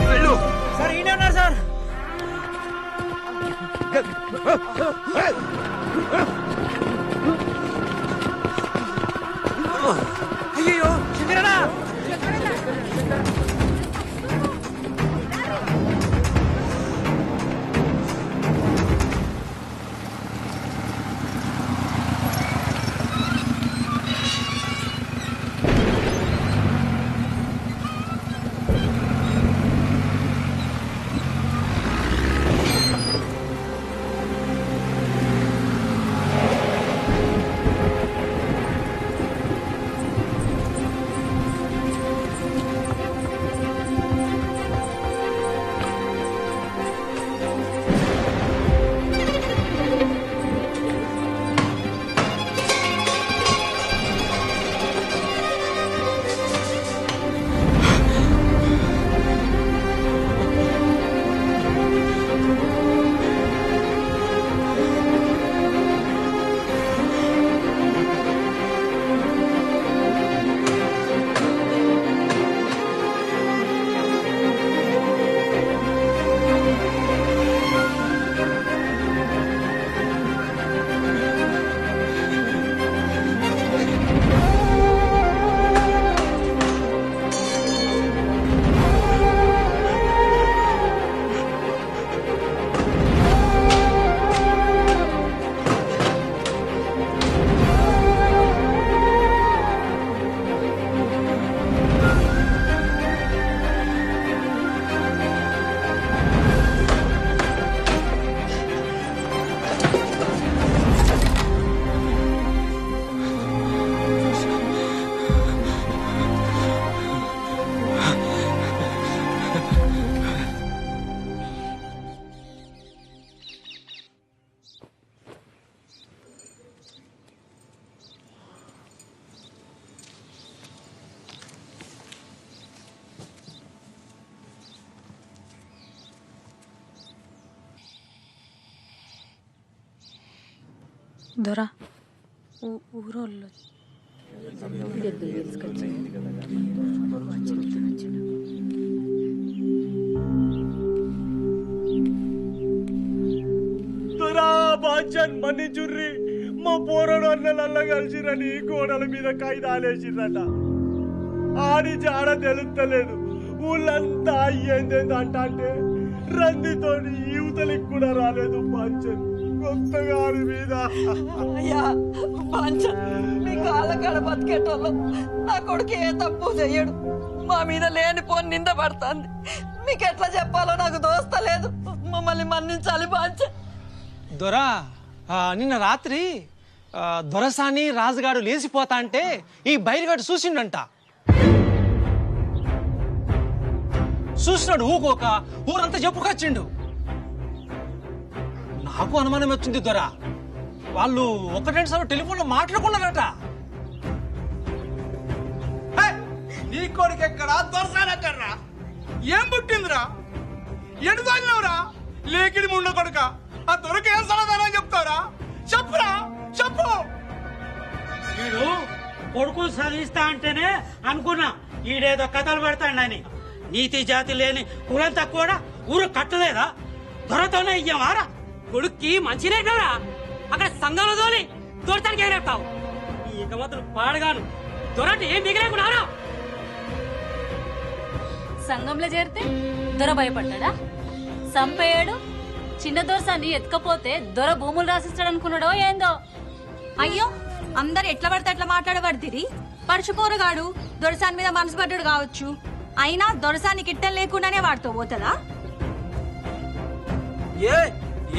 Speaker 19: వెళ్ళు.
Speaker 8: సార్ ఈయన ఉన్నారు సార్. అయ్యో శంకరనా.
Speaker 10: దొరా ఊరోళ్ళు
Speaker 6: బాంచన్ మన్నిచుర్రి మా పోరడు అన్నలల్లా కలిసిరని గోడల మీద కాయిదాలేసిరట ఆడి జాడ తెలుస్తలేదు ఊళ్ళంతా అయ్యేందేంది అంటే రందితో యువతలికి కూడా రాలేదు బాంచన్ కొత్తగా మీద
Speaker 9: అయ్యా మీ కాళ్ళ కాడ బతికేటోళ్ళు నా కొడుకు ఏ తప్పు చెయ్యడు మా మీద లేనిపోని నింద పడుతుంది మీకు ఎట్లా చెప్పాలో నాకు దోస్తలేదు మమ్మల్ని మన్నించాలి బాంచ
Speaker 7: దొరా నిన్న రాత్రి దొరసాని రాజుగాడు లేచిపోతా అంటే ఈ బైరుగాడు చూసిండంట. చూసినాడు ఊకోక ఊరంతా చెప్పుకొచ్చిండు. నాకు అనుమానం వచ్చింది దొరా, వాళ్ళు ఒకటే సార్ టెలిఫోన్లో మాట్లాడుకున్నారట.
Speaker 11: నీ కొడుకు ఎక్కడా దొరసాని ఎక్కడరా? ఏం పుట్టిందిరా? ఎడు తోలినవురా? లేకిడి ముండ కొడుక ఆ దొరక ఏం సమాధానం చెప్తారా? చెప్పురా, చెప్పు.
Speaker 13: వీడు కొడుకులు చదివిస్తా అంటేనే అనుకున్నా ఈడేదో కథలు పెడతాడని. నీతి జాతి లేని కులం తక్కువ ఊరు కట్టలేదా? దొరతోనే ఇయ్యమారా? కొడుక్కి మంచినే కదా అక్కడ సంఘంలో తోలి దొరతానికి ఏరేస్తావు. ఈ గమతులు పాడగాను దొరటి ఏం మిగిలేకున్నారా?
Speaker 20: సంఘంలో చేరితే దొర భయపడ్డా? సంపేయడు చిన్న దొరసాన్ని ఎత్తుకపోతే దొర భూములు రాసిస్తాడు అనుకున్నాడో ఏందో.
Speaker 21: అయ్యో అందరు ఎట్లా పడితే అట్లా మాట్లాడబడితిరి. పరుచుపోరగాడు దొరసాని మీద మనసు పడ్డాడు కావచ్చు, అయినా దొరసానికి ఇట్టం లేకుండానే వాడితో పోతుందా?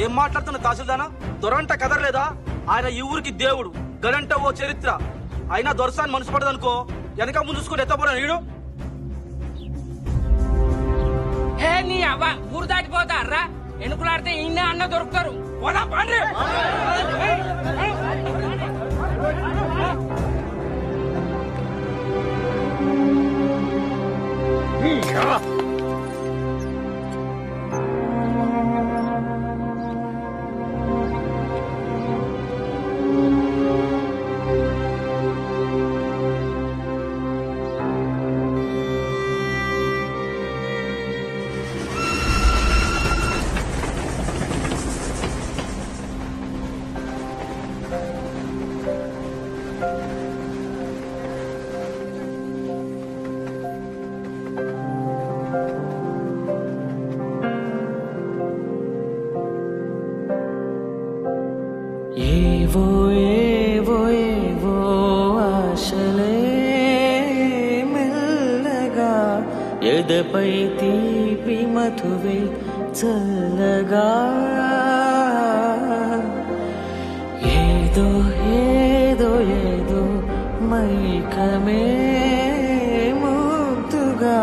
Speaker 11: ఏం మాట్లాడుతున్నా తహసీల్దానా? దొరంట కదరలేదా? ఆయన ఈ ఊరికి దేవుడు, గడంట ఓ చరిత్ర. అయినా దొరసాని మనసు పడదనుకో వెనక ముందు చూసుకుని ఎత్తపోరా నీడు.
Speaker 13: హే నీ అవ్వ ఊరు దాటిపోతారా? ఎనుకులాడితే ఇన్న అన్న దొరుకుతారు. పోదా పండ్రి.
Speaker 14: ఏవో ఏవో ఏవో ఆశలే మెల్లగా ఎదపై తీపి మధువే చల్లగా ఏదో ఏదో ఏదో మైకమే ముద్దుగా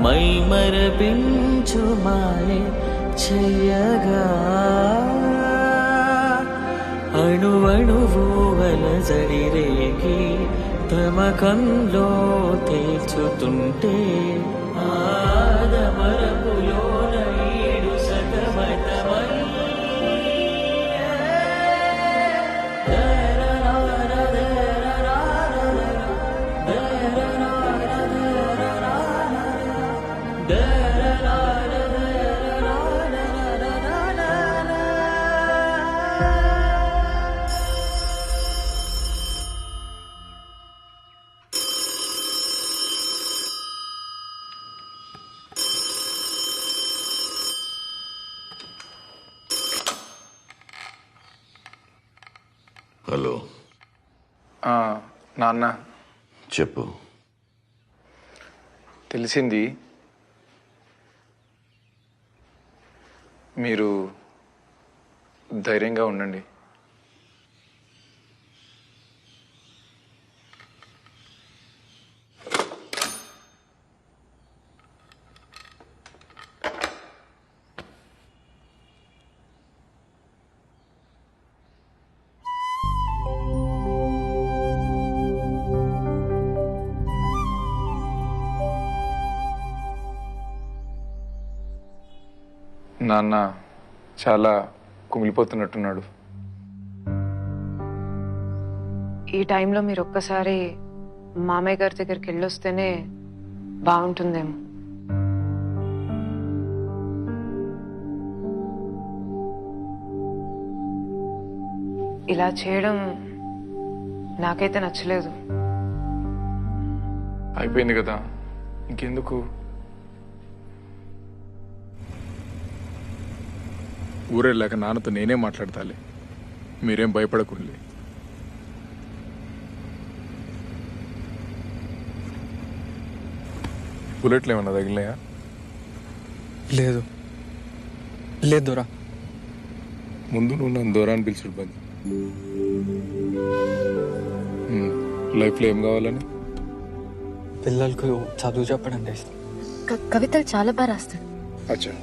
Speaker 14: మై మరపించు మాయే చెయ్యగా అణువణువు అలజడి రేగి తమకంలో తేల్చుతుంటే ఆదమరపులోన ఈడు సతమతమై
Speaker 17: హలో
Speaker 16: నాన్న
Speaker 17: చెప్పు.
Speaker 16: తెలిసింది, మీరు ధైర్యంగా ఉండండి. నాన్న చాలా కుమిలిపోతున్నట్టున్నాడు.
Speaker 18: ఈ టైంలో మీరు ఒక్కసారి మామయ్య గారి దగ్గరికి వెళ్ళొస్తేనే బాగుంటుందేమో. ఇలా చేయడం నాకైతే నచ్చలేదు.
Speaker 16: అయిపోయింది కదా, ఇంకెందుకు?
Speaker 4: ఊరెళ్ళాక నాన్నతో నేనే మాట్లాడతాలే, మీరేం భయపడకుండి. బుల్లెట్లు ఏమన్నా తగిలినాయా?
Speaker 23: లేదు లేదు దొరా.
Speaker 4: ముందు నువ్వు నన్ను దూరా అని పిలిచుడు బంద్. లైఫ్లో ఏం కావాలని?
Speaker 23: పిల్లలకు చదువు చెప్పడం చేస్తాం.
Speaker 18: కవితలు చాలా బాగా రాస్తాడు.
Speaker 4: అచ్చా,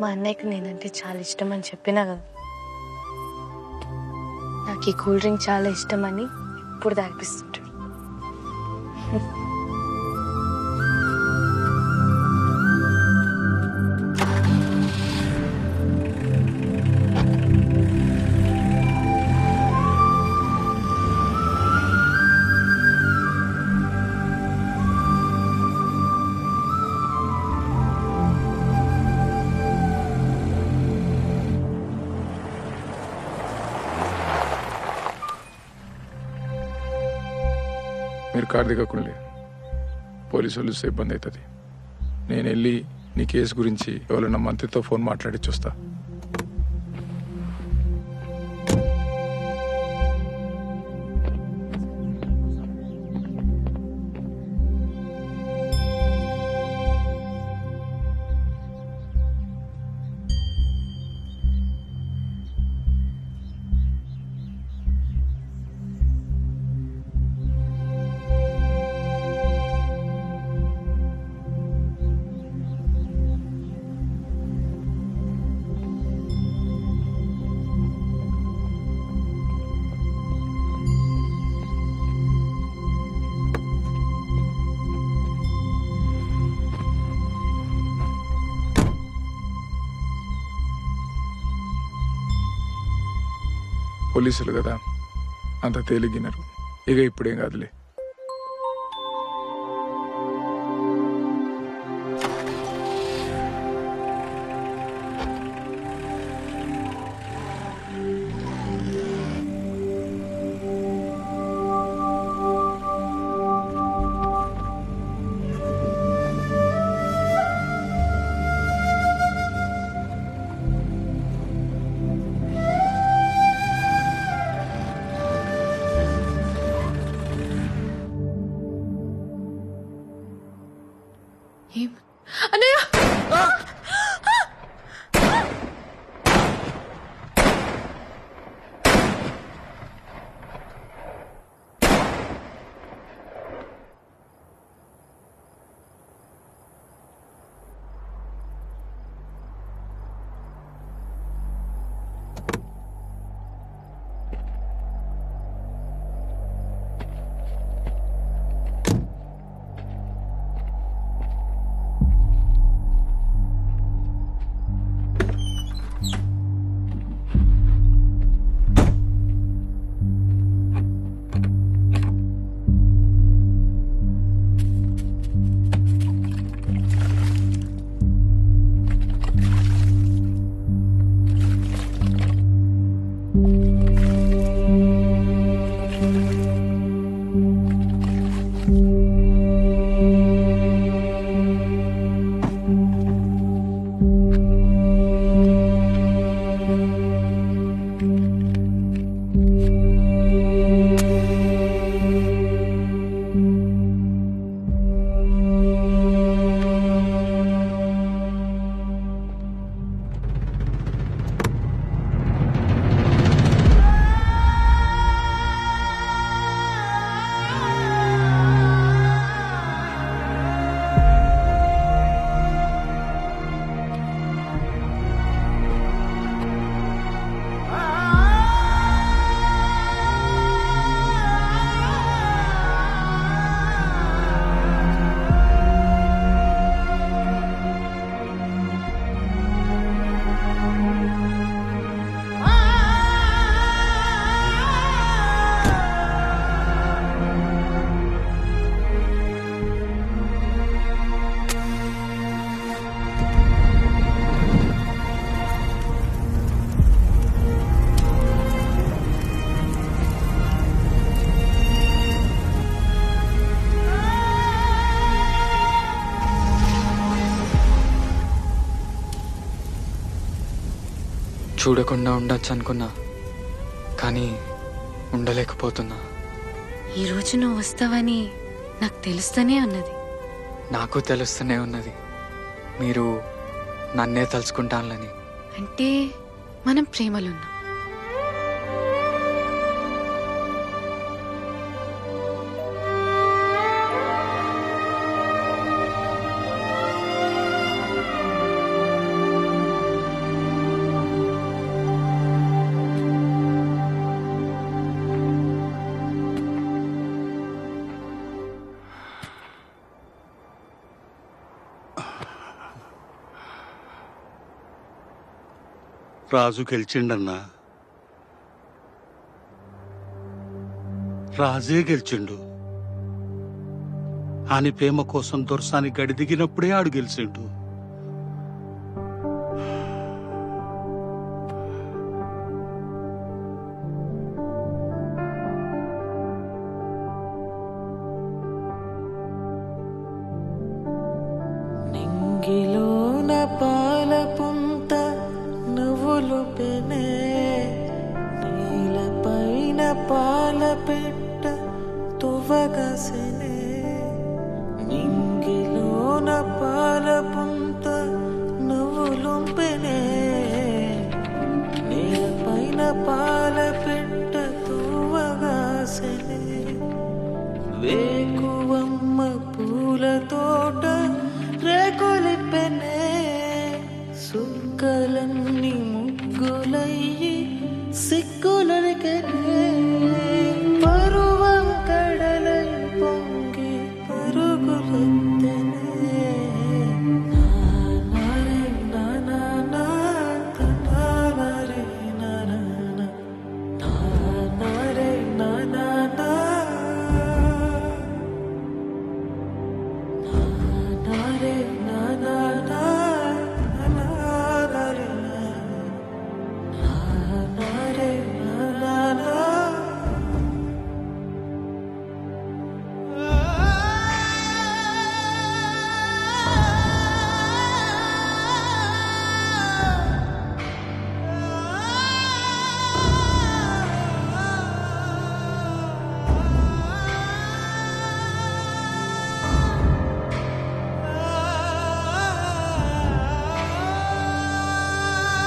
Speaker 18: మా అన్నయ్యకి నేనంటే చాలా ఇష్టం అని చెప్పినా కదా. నాకు ఈ కూల్ డ్రింక్ చాలా ఇష్టం అని ఇప్పుడు తాగిపిస్తుంటాడు.
Speaker 4: మీరు కారు దిగకుండా, పోలీసు వాళ్ళు చూస్తే ఇబ్బంది అవుతుంది. నేను వెళ్ళి నీ కేసు గురించి ఎవరైనా మంత్రితో ఫోన్ మాట్లాడి చూస్తా. పోలీసులు కదా, అంత తేలిగినారు. ఇక ఇప్పుడేం కాదులే.
Speaker 5: చూడకుండా ఉండొచ్చు అనుకున్నా, కానీ ఉండలేకపోతున్నా.
Speaker 18: ఈరోజు నువ్వు వస్తావని నాకు తెలుస్తూనే ఉన్నది.
Speaker 5: నాకు తెలుస్తూనే ఉన్నది మీరు నన్నే తలుచుకుంటానని.
Speaker 18: అంటే మనం ప్రేమలున్నాం.
Speaker 12: రాజు గెలిచిండన్నా, రాజే గెలిచిండు. ఆని ప్రేమ కోసం దొరసాని గడి దిగినప్పుడే ఆడు గెలిచిండు.
Speaker 15: నింగిలోన పాల పుంత నువ్వులు పెనే, నీలపైన పాల పెట్ట తువ్వగసెనే. నింగిలోన పాల పుంత నువ్వులు పెనే, నీలపైన పాల పెట్ట తువ్వగసెనే. వేకువమ్మ పూల తోట రేకులిపెనే, సుక్కలన్నీ ముగ్గులయ్యి సిగ్గులరికెనే.